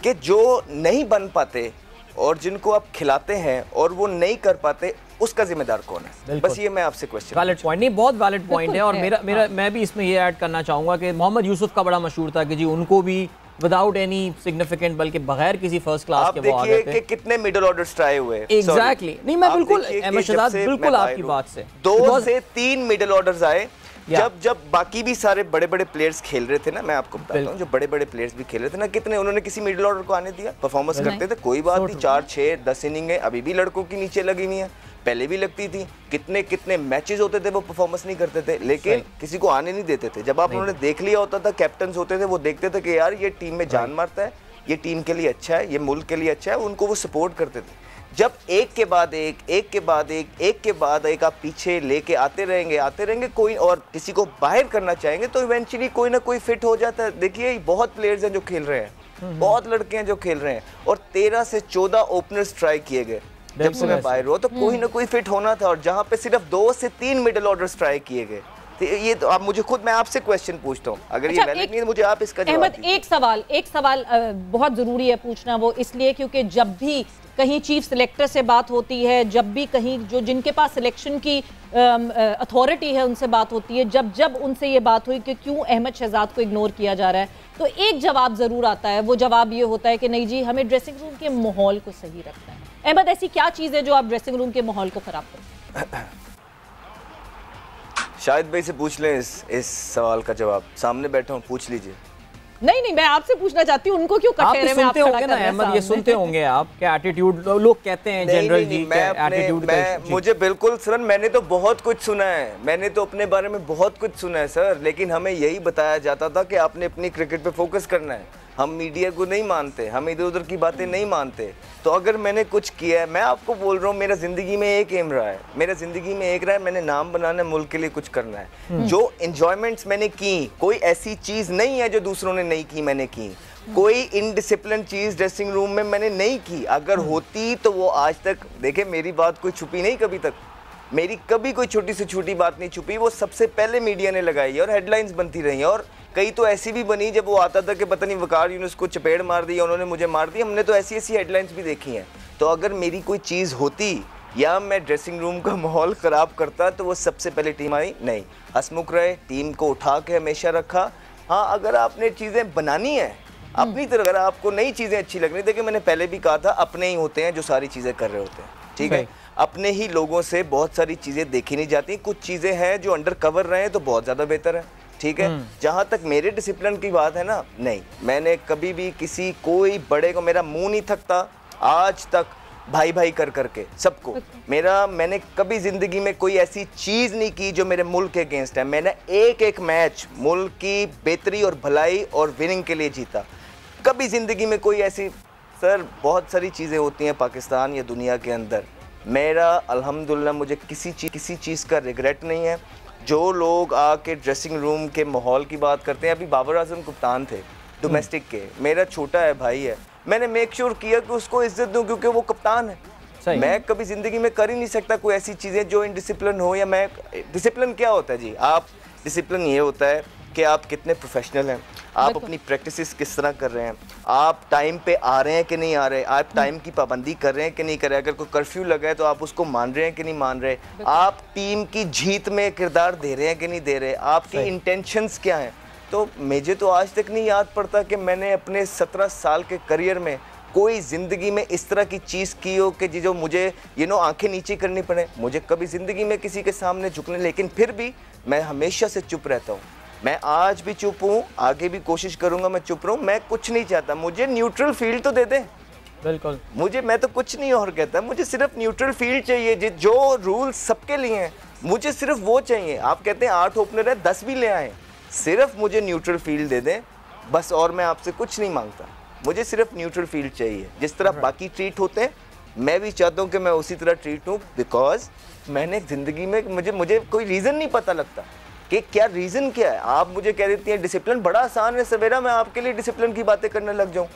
कि जो नहीं बन पाते और जिनको आप खिलाते हैं और वो नहीं कर पाते, उसका जिम्मेदार कौन है। बस ये मैं आपसे क्वेश्चन। वैलिड पॉइंट, नहीं बहुत वैलिड पॉइंट है। और मेरा मैं भी इसमें ये ऐड करना चाहूँगा कि मोहम्मद यूसुफ का बड़ा मशहूर था कि जी उनको भी विदाउट एनी सिग्निफिकेंट, बल्कि बगैर किसी फर्स्ट क्लास के वो आ गए थे। कि कितने मिडिल ऑर्डर्स ट्राई हुए। एग्जैक्टली, नहीं मैं बिल्कुल अहमद शहजाद बिल्कुल आपकी बात से 2 से 3 मिडिल ऑर्डर्स आए जब बाकी भी सारे बड़े बड़े प्लेयर्स खेल रहे थे ना, मैं आपको बताता हूँ, जो बड़े बड़े प्लेयर्स भी खेल रहे थे ना, कितने उन्होंने किसी मिडिल ऑर्डर को आने दिया, परफॉर्मेंस करते थे, कोई बात नहीं, 4, 6, 10 इनिंग है, अभी भी लड़कों की नीचे लगी हुई है, पहले भी लगती थी, कितने मैचेस होते थे वो परफॉर्मेंस नहीं करते थे, लेकिन किसी को आने नहीं देते थे। जब आप उन्होंने देख लिया होता था, कैप्टन होते थे, वो देखते थे कि यार ये टीम में जान मारता है, ये टीम के लिए अच्छा है, ये मुल्क के लिए अच्छा है, उनको वो सपोर्ट करते थे। जब एक के बाद एक आप पीछे लेके आते रहेंगे कोई और किसी को बाहर करना चाहेंगे तो इवेंचुअली कोई ना कोई फिट हो जाता है। देखिए बहुत प्लेयर्स हैं जो खेल रहे हैं, बहुत लड़के हैं जो खेल रहे हैं, और 13 से 14 ओपनर्स ट्राई किए गए जब से मैं बाहर हुआ, तो कोई ना कोई फिट होना था। और जहाँ पे सिर्फ 2 से 3 मिडिल ऑर्डर्स ट्राई किए गए, तो ये तो आप मुझे खुद, मैं आपसे क्वेश्चन पूछता हूँ, अगर ये वैलिड नहीं है मुझे आप इसका जवाब दीजिए। एक सवाल बहुत जरूरी है पूछना, वो इसलिए क्योंकि जब भी कहीं चीफ सिलेक्टर से बात होती है, जब भी कहीं जो जिनके पास सिलेक्शन की अथॉरिटी है उनसे बात होती है, जब उनसे ये बात हुई कि क्यों अहमद शहजाद को इग्नोर किया जा रहा है, तो एक जवाब जरूर आता है। वो जवाब ये होता है कि नहीं जी, हमें ड्रेसिंग रूम के माहौल को सही रखना है। अहमद, ऐसी क्या चीज़ है जो आप ड्रेसिंग रूम के माहौल को खराब करते हैं? शाहिद भाई से पूछ लें इस सवाल का जवाब, सामने बैठा हूँ, पूछ लीजिए। नहीं, मैं आपसे पूछना चाहती हूँ, उनको क्यों कटघरे में आप खड़ा कर रहे हैं? अहमद, ये सुनते होंगे आप क्या एटीट्यूड लोग कहते हैं जनरल जी, एटीट्यूड का मुझे बिल्कुल सर, मैंने तो बहुत कुछ सुना है, मैंने तो अपने बारे में बहुत कुछ सुना है सर, लेकिन हमें यही बताया जाता था कि आपने अपनी क्रिकेट पे फोकस करना है, हम मीडिया को नहीं मानते, हम इधर उधर की बातें नहीं मानते। तो अगर मैंने कुछ किया है, मैं आपको बोल रहा हूँ, मेरा ज़िंदगी में एक एम रहा है, मैंने नाम बनाना है, मुल्क के लिए कुछ करना है। जो एंजॉयमेंट्स मैंने की, कोई ऐसी चीज़ नहीं है जो दूसरों ने नहीं की, मैंने की। कोई इनडिसिप्लिन चीज़ ड्रेसिंग रूम में मैंने नहीं की, अगर होती तो वो आज तक, देखे मेरी बात कोई छुपी नहीं कभी तक, मेरी कभी कोई छोटी से छोटी बात नहीं छुपी, वो सबसे पहले मीडिया ने लगाई है और हेडलाइंस बनती रही हैं, और कई तो ऐसी भी बनी जब वो आता था कि पता नहीं वकार यूनुस को चपेड़ मार दी या उन्होंने मुझे मार दी, हमने तो ऐसी हेडलाइंस भी देखी हैं। तो अगर मेरी कोई चीज़ होती या मैं ड्रेसिंग रूम का माहौल ख़राब करता तो वो सबसे पहले टीम आई नहीं, हंसमुख रहे, टीम को उठा के हमेशा रखा। हाँ, अगर आपने चीज़ें बनानी है अपनी तरह, अगर आपको नई चीज़ें अच्छी लग रही, देखिए मैंने पहले भी कहा था, अपने ही होते हैं जो सारी चीज़ें कर रहे होते हैं, ठीक है, अपने ही लोगों से बहुत सारी चीज़ें देखी नहीं जाती, कुछ चीज़ें हैं जो अंडर कवर रहे तो बहुत ज़्यादा बेहतर है, ठीक है। जहाँ तक मेरे डिसिप्लिन की बात है ना, नहीं, मैंने कभी भी किसी कोई बड़े को, मेरा मुंह नहीं थकता आज तक, भाई भाई कर करके सबको, मैंने कभी ज़िंदगी में कोई ऐसी चीज़ नहीं की जो मेरे मुल्क के अगेंस्ट है। मैंने एक मैच मुल्क की बेहतरी और भलाई और विनिंग के लिए जीता, कभी ज़िंदगी में कोई ऐसी, सर बहुत सारी चीज़ें होती हैं पाकिस्तान या दुनिया के अंदर, मेरा अल्हम्दुलिल्लाह मुझे किसी चीज़ का रिग्रेट नहीं है। जो लोग आके ड्रेसिंग रूम के माहौल की बात करते हैं, अभी बाबर आजम कप्तान थे डोमेस्टिक के, मेरा छोटा है भाई है, मैंने मेक श्योर किया कि उसको इज्जत दूं क्योंकि वो कप्तान है। मैं कभी ज़िंदगी में कर ही नहीं सकता कोई ऐसी चीज़ें जो इनडिसिप्लिन हो, या मैं, डिसिप्लिन क्या होता है जी, आप डिसिप्लिन ये होता है कि आप कितने प्रोफेशनल हैं, आप अपनी प्रैक्टिसेस किस तरह कर रहे हैं, आप टाइम पे आ रहे हैं कि नहीं आ रहे, आप टाइम की पाबंदी कर रहे हैं कि नहीं कर रहे, अगर कोई कर्फ्यू लगा है तो आप उसको मान रहे हैं कि नहीं मान रहे, आप टीम की जीत में किरदार दे रहे हैं कि नहीं दे रहे, आपकी इंटेंशंस क्या हैं। तो मुझे तो आज तक नहीं याद पड़ता कि मैंने अपने 17 साल के करियर में कोई ज़िंदगी में इस तरह की चीज़ की हो कि जो मुझे आंखें नीचे करनी पड़े। मुझे कभी ज़िंदगी में किसी के सामने झुकने, लेकिन फिर भी मैं हमेशा से चुप रहता हूँ। मैं आज भी चुप हूँ, आगे भी कोशिश करूँगा मैं चुप रहूँ। मैं कुछ नहीं चाहता, मुझे न्यूट्रल फील्ड तो दे दें। बिल्कुल, मैं तो कुछ नहीं और कहता, मुझे सिर्फ न्यूट्रल फील्ड चाहिए, जो रूल सबके लिए हैं मुझे सिर्फ वो चाहिए। आप कहते हैं 8 ओपनर है, 10 भी ले आए, सिर्फ मुझे न्यूट्रल फील्ड दे दें बस, और मैं आपसे कुछ नहीं मांगता। मुझे सिर्फ न्यूट्रल फील्ड चाहिए। जिस तरह बाकी ट्रीट होते हैं मैं भी चाहता हूँ कि मैं उसी तरह ट्रीट हूँ, बिकॉज मैंने ज़िंदगी में मुझे कोई रीज़न नहीं पता लगता कि क्या रीज़न क्या है। आप मुझे कह देती हैं डिसिप्लिन बड़ा आसान है सवेरा, मैं आपके लिए डिसिप्लिन की बातें करने लग जाऊँ।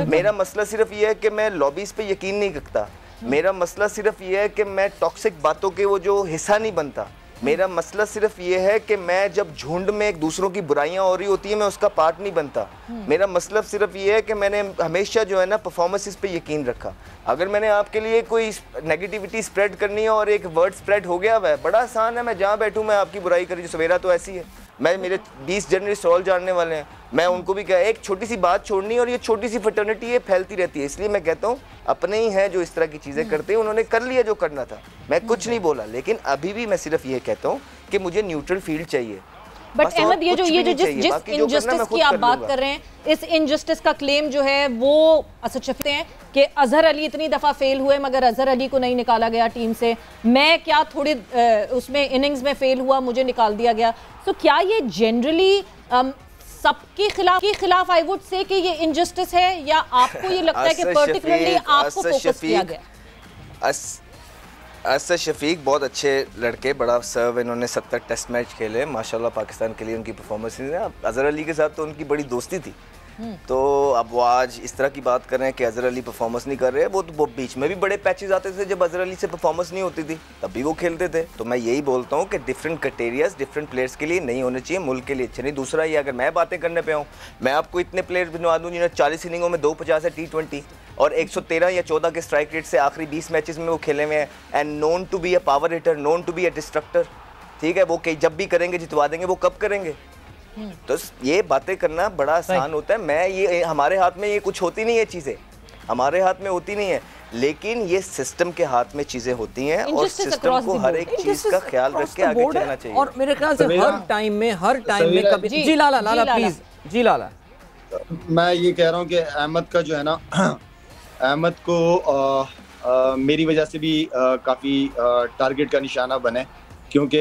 मेरा मसला सिर्फ ये है कि मैं लॉबीज़ पे यकीन नहीं रखता। मेरा मसला सिर्फ ये है कि मैं टॉक्सिक बातों के वो जो हिस्सा नहीं बनता। मेरा मसला सिर्फ ये है कि मैं जब झुंड में एक दूसरों की बुराइयां हो रही होती है मैं उसका पार्ट नहीं बनता। मेरा मतलब सिर्फ ये है कि मैंने हमेशा जो है ना परफॉर्मेंसेस पे यकीन रखा। अगर मैंने आपके लिए कोई नेगेटिविटी स्प्रेड करनी है और एक वर्ड स्प्रेड हो गया वह बड़ा आसान है, मैं जहाँ बैठूँ मैं आपकी बुराई करूँ। सवेरा तो ऐसी है, मेरे 20 जर्नलिस्ट सवाल जानने वाले हैं, मैं उनको भी कहा एक छोटी सी बात छोड़नी और ये छोटी सी फटर्निटी ये फैलती रहती है। इसलिए मैं कहता हूँ अपने ही हैं जो इस तरह की चीज़ें करते हैं, उन्होंने कर लिया जो करना था, मैं कुछ नहीं बोला। लेकिन अभी भी मैं सिर्फ ये कहता हूँ कि मुझे न्यूट्रल फील्ड चाहिए। बट अहमद ये जो जिस इनजस्टिस की आप बात कर रहे हैं, इस इनजस्टिस का क्लेम जो है वो असद शफीक हैं कि अजहर अली इतनी दफ़ा फेल हुए मगर अजहर अली को नहीं निकाला गया टीम से। मैं क्या थोड़ी उसमें इनिंग्स में फेल हुआ, मुझे निकाल दिया गया। तो क्या ये जनरली सबके खिलाफ आई वुड से कि ये इनजस्टिस है, या आपको ये लगता है कि पर्टिकुलरली आपको फोकस किया गया? असद शफीक बहुत अच्छे लड़के, बड़ा सर्व, इन्होंने 70 टेस्ट मैच खेले माशाल्लाह पाकिस्तान के लिए, उनकी परफॉर्मेंस है। अजहर अली के साथ तो उनकी बड़ी दोस्ती थी, तो अब वो आज इस तरह की बात कर रहे हैं कि अजहर अली परफॉर्मेंस नहीं कर रहे। वो बीच में भी बड़े पैचेस आते थे जब अजहर अली से परफॉर्मेंस नहीं होती थी, तब भी वो खेलते थे। तो मैं यही बोलता हूँ कि डिफरेंट क्राइटेरियाज डिफरेंट प्लेयर्स के लिए नहीं होने चाहिए, मुल्क के लिए अच्छे नहीं। दूसरा ये, अगर मैं बातें करने पे आऊँ, मैं आपको इतने प्लेयर बनवा दूँ जिन्हें 40 इनिंगों में 250 है T20 और 113 या 14 के स्ट्राइक रेट से आखिरी 20 मैचेस में वो खेले हुए हैं, and known to be a power hitter, known to be a destructor. ठीक है, वो जब भी करेंगे जितवा देंगे, वो कब करेंगे? तो ये बातें करना बड़ा आसान होता है। ये हमारे हाथ में ये कुछ होती नहीं है, चीज़ें हमारे हाथ में होती नहीं है, लेकिन ये सिस्टम के हाथ में चीज़ें होती हैं और सिस्टम को हर एक चीज़ का ख्याल रख के आगे चलना चाहिए। और मेरे ख्याल से हर टाइम में कभी जी लाला प्लीज जी लाला, मैं ये कह रहा हूँ कि अहमद का जो है ना, अहमद को मेरी वजह से भी काफ़ी टारगेट का निशाना बने, क्योंकि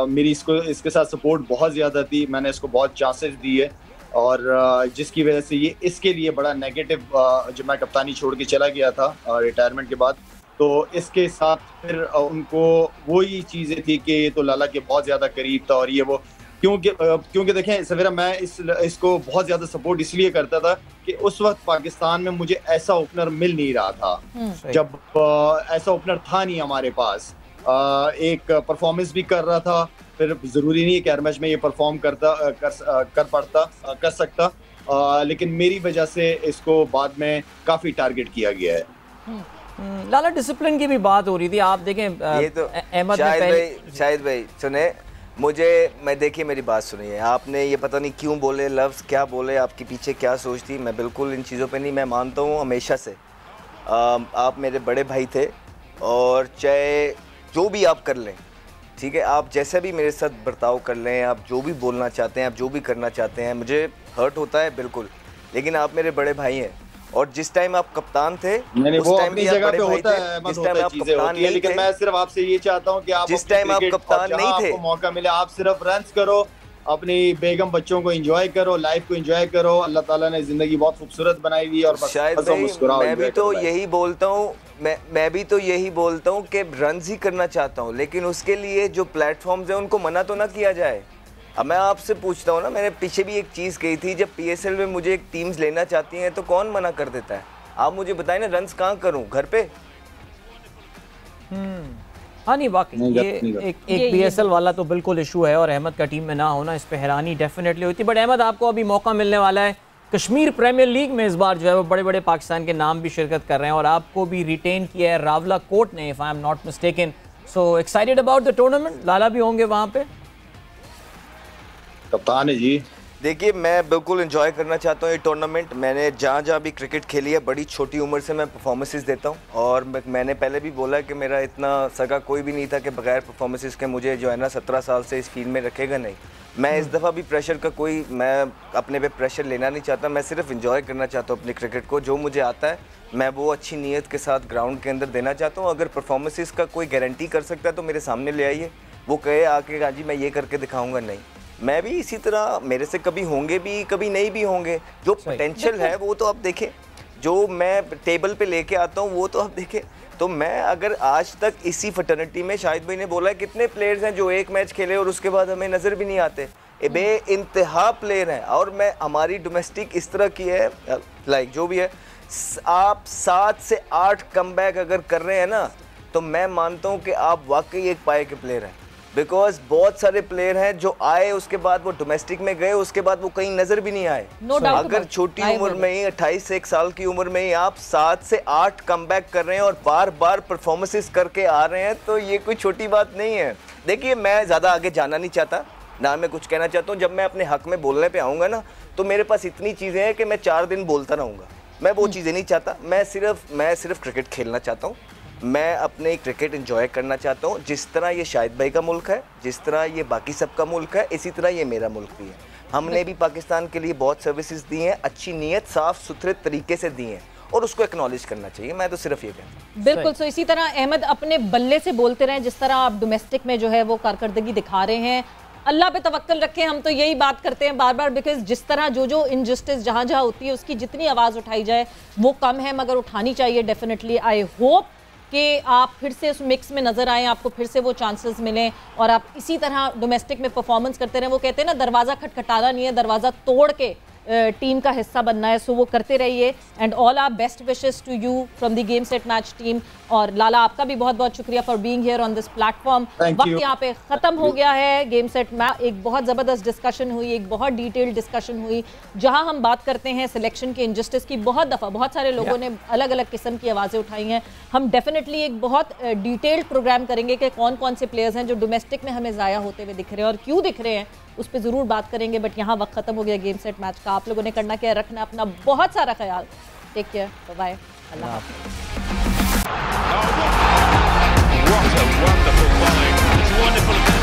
मेरी इसके साथ सपोर्ट बहुत ज़्यादा थी। मैंने इसको बहुत चांसेस दिए और जिसकी वजह से ये इसके लिए बड़ा नेगेटिव, जब मैं कप्तानी छोड़ के चला गया था रिटायरमेंट के बाद, तो इसके साथ फिर उनको वही चीज़ें थी कि ये तो लाला के बहुत ज़्यादा करीब था और ये वो, क्योंकि देखें सवेरा, मैं इसको बहुत ज़्यादा सपोर्ट इसलिए करता था कि उस वक्त पाकिस्तान में मुझे ऐसा ओपनर मिल नहीं रहा था। जब ऐसा ओपनर था नहीं हमारे पास, एक परफॉर्मेंस भी कर रहा था, फिर ज़रूरी नहीं कि हर मैच में ये परफॉर्म कर सकता, लेकिन मेरी वजह से इसको बाद में काफ़ी टारगेट किया गया है। लाला, डिसिप्लिन की भी बात हो रही थी, आप देखें ये तो अहमद शाहिद भाई सुने देखिए मेरी बात सुनिए। आपने ये पता नहीं क्यों बोले लफ्ज़, क्या बोले, आपके पीछे क्या सोच थी, मैं बिल्कुल इन चीज़ों पे नहीं, मैं मानता हूँ हमेशा से आप मेरे बड़े भाई थे, और चाहे जो भी आप कर लें, ठीक है, आप जैसे भी मेरे साथ बर्ताव कर लें, आप जो भी बोलना चाहते हैं, आप जो भी करना चाहते हैं, मुझे हर्ट होता है बिल्कुल, लेकिन आप मेरे बड़े भाई हैं। और जिस टाइम आप कप्तान थे, उस टाइम भी जगह पे होता है, जिस टाइम आप कप्तान नहीं थे, लेकिन मैं सिर्फ आपसे ये चाहता हूँ कि आप जिस टाइम आप कप्तान नहीं थे, आपको मौका मिले आप सिर्फ रन्स करो, अपनी बेगम बच्चों को एंजॉय करो, लाइफ को एंजॉय करो। अल्लाह ताला ने जिंदगी बहुत खूबसूरत बनाई हुई है, और शायद मैं भी तो यही बोलता हूँ, मैं भी तो यही बोलता हूँ कि रन्स ही करना चाहता हूँ, लेकिन उसके लिए जो प्लेटफॉर्म्स हैं उनको मना तो ना किया जाए। अब मैं आपसे पूछता हूँ ना, मैंने पीछे भी एक चीज़ कही थी, जब PSL में मुझे एक टीम्स लेना चाहती हैं तो कौन मना कर देता है? आप मुझे बताएं ना, रन्स कहाँ करूँ, घर पे? हाँ नहीं, वाकई ये एक PSL वाला तो बिल्कुल इशू है, और अहमद का टीम में ना होना, इस पे हैरानी डेफिनेटली होती है। बट अहमद, आपको अभी मौका मिलने वाला है कश्मीर प्रीमियर लीग में, इस बार जो है वो बड़े बड़े पाकिस्तान के नाम भी शिरकत कर रहे हैं, और आपको भी रिटेन किया है रावला कोर्ट ने, if I am not mistaken. So excited about the tournament? Lala भी होंगे वहाँ पे? कप्तान है जी। देखिए, मैं बिल्कुल एंजॉय करना चाहता हूँ ये टूर्नामेंट। मैंने जहाँ जहाँ भी क्रिकेट खेली है, बड़ी छोटी उम्र से मैं परफॉर्मेंसेस देता हूँ, और मैंने पहले भी बोला कि मेरा इतना सगा कोई भी नहीं था कि बगैर परफॉर्मेंसेस के मुझे जो है ना 17 साल से इस फील्ड में रखेगा नहीं। मैं इस दफ़ा भी प्रेशर का मैं अपने पे प्रेशर लेना नहीं चाहता। मैं सिर्फ एंजॉय करना चाहता हूँ अपने क्रिकेट को। जो मुझे आता है मैं वो अच्छी नीयत के साथ ग्राउंड के अंदर देना चाहता हूँ। अगर परफॉर्मेंसेस का कोई गारंटी कर सकता है तो मेरे सामने ले आइए, वो कहे आके हाँ जी मैं ये करके दिखाऊंगा। नहीं, मैं भी इसी तरह, मेरे से कभी होंगे भी कभी नहीं भी होंगे। जो पोटेंशियल है वो तो आप देखें, जो मैं टेबल पे लेके आता हूँ वो तो आप देखें। तो मैं अगर आज तक इसी फटर्निटी में, शाहिद भाई ने बोला है कितने प्लेयर्स हैं जो एक मैच खेले और उसके बाद हमें नज़र भी नहीं आते, बे इंतहा प्लेयर हैं। और मैं हमारी डोमेस्टिक इस तरह की है, लाइक जो भी है, आप 7 से 8 कमबैक अगर कर रहे हैं ना, तो मैं मानता हूँ कि आप वाकई एक पाए के प्लेयर हैं। बिकॉज बहुत सारे प्लेयर हैं जो आए, उसके बाद वो डोमेस्टिक में गए, उसके बाद वो कहीं नजर भी नहीं आए। अगर छोटी उम्र में ही 28 से 1 साल की उम्र में ही आप 7 से 8 कमबैक कर रहे हैं और बार बार परफॉर्मेंसेस करके आ रहे हैं, तो ये कोई छोटी बात नहीं है। देखिए, मैं ज़्यादा आगे जाना नहीं चाहता, ना मैं कुछ कहना चाहता हूँ। जब मैं अपने हक में बोलने पे आऊँगा ना, तो मेरे पास इतनी चीज़ें हैं कि मैं 4 दिन बोलता रहूँगा। मैं वो चीज़ें नहीं चाहता। मैं सिर्फ क्रिकेट खेलना चाहता हूँ। मैं अपने क्रिकेट एंजॉय करना चाहता हूँ। जिस तरह ये शाहिद भाई का मुल्क है, जिस तरह ये बाकी सबका मुल्क है, इसी तरह ये मेरा मुल्क भी है। हमने भी पाकिस्तान के लिए बहुत सर्विसेज दी हैं, अच्छी नीयत साफ सुथरे तरीके से दी हैं, और उसको एक्नॉलेज करना चाहिए। मैं तो सिर्फ ये कहता हूँ। बिल्कुल। सो इसी तरह अहमद अपने बल्ले से बोलते रहें, जिस तरह आप डोमेस्टिक में जो है वो कारकर्दगी दिखा रहे हैं। अल्लाह पे तवक्कल रखें, हम तो यही बात करते हैं बार बार, बिकॉज जिस तरह जो इनजस्टिस जहाँ जहाँ होती है उसकी जितनी आवाज़ उठाई जाए वो कम है, मगर उठानी चाहिए डेफिनेटली। आई होप कि आप फिर से उस मिक्स में नज़र आएँ, आपको फिर से वो चांसेस मिलें और आप इसी तरह डोमेस्टिक में परफॉर्मेंस करते रहें। वो कहते हैं ना, दरवाज़ा खटखटाना नहीं है, दरवाज़ा तोड़ के टीम का हिस्सा बनना है। सो वो करते रहिए, and all our best wishes to you from the game set match team. और लाला, आपका भी बहुत बहुत शुक्रिया for being here on this platform. वक्त यहाँ पे ख़त्म हो गया है गेम सेट मैच। एक बहुत ज़बरदस्त डिस्कशन हुई, एक बहुत डिटेल्ड डिस्कशन हुई, जहाँ हम बात करते हैं सिलेक्शन के इनजस्टिस की। बहुत दफ़ा बहुत सारे लोगों ने अलग अलग किस्म की आवाज़ें उठाई हैं। हम डेफिनेटली एक बहुत डिटेल्ड प्रोग्राम करेंगे कि कौन कौन से प्लेयर्स हैं जो डोमेस्टिक में हमें ज़ाया होते हुए दिख रहे हैं और क्यों दिख रहे हैं, उस पर ज़रूर बात करेंगे। बट यहाँ वक्त ख़त्म हो गया गेम सेट मैच का। आप लोगों ने करना क्या है, रखना अपना बहुत सारा ख्याल। टेक केयर, बाय, अल्लाह हाफ़िज़। What a wonderful bowling. It's wonderful.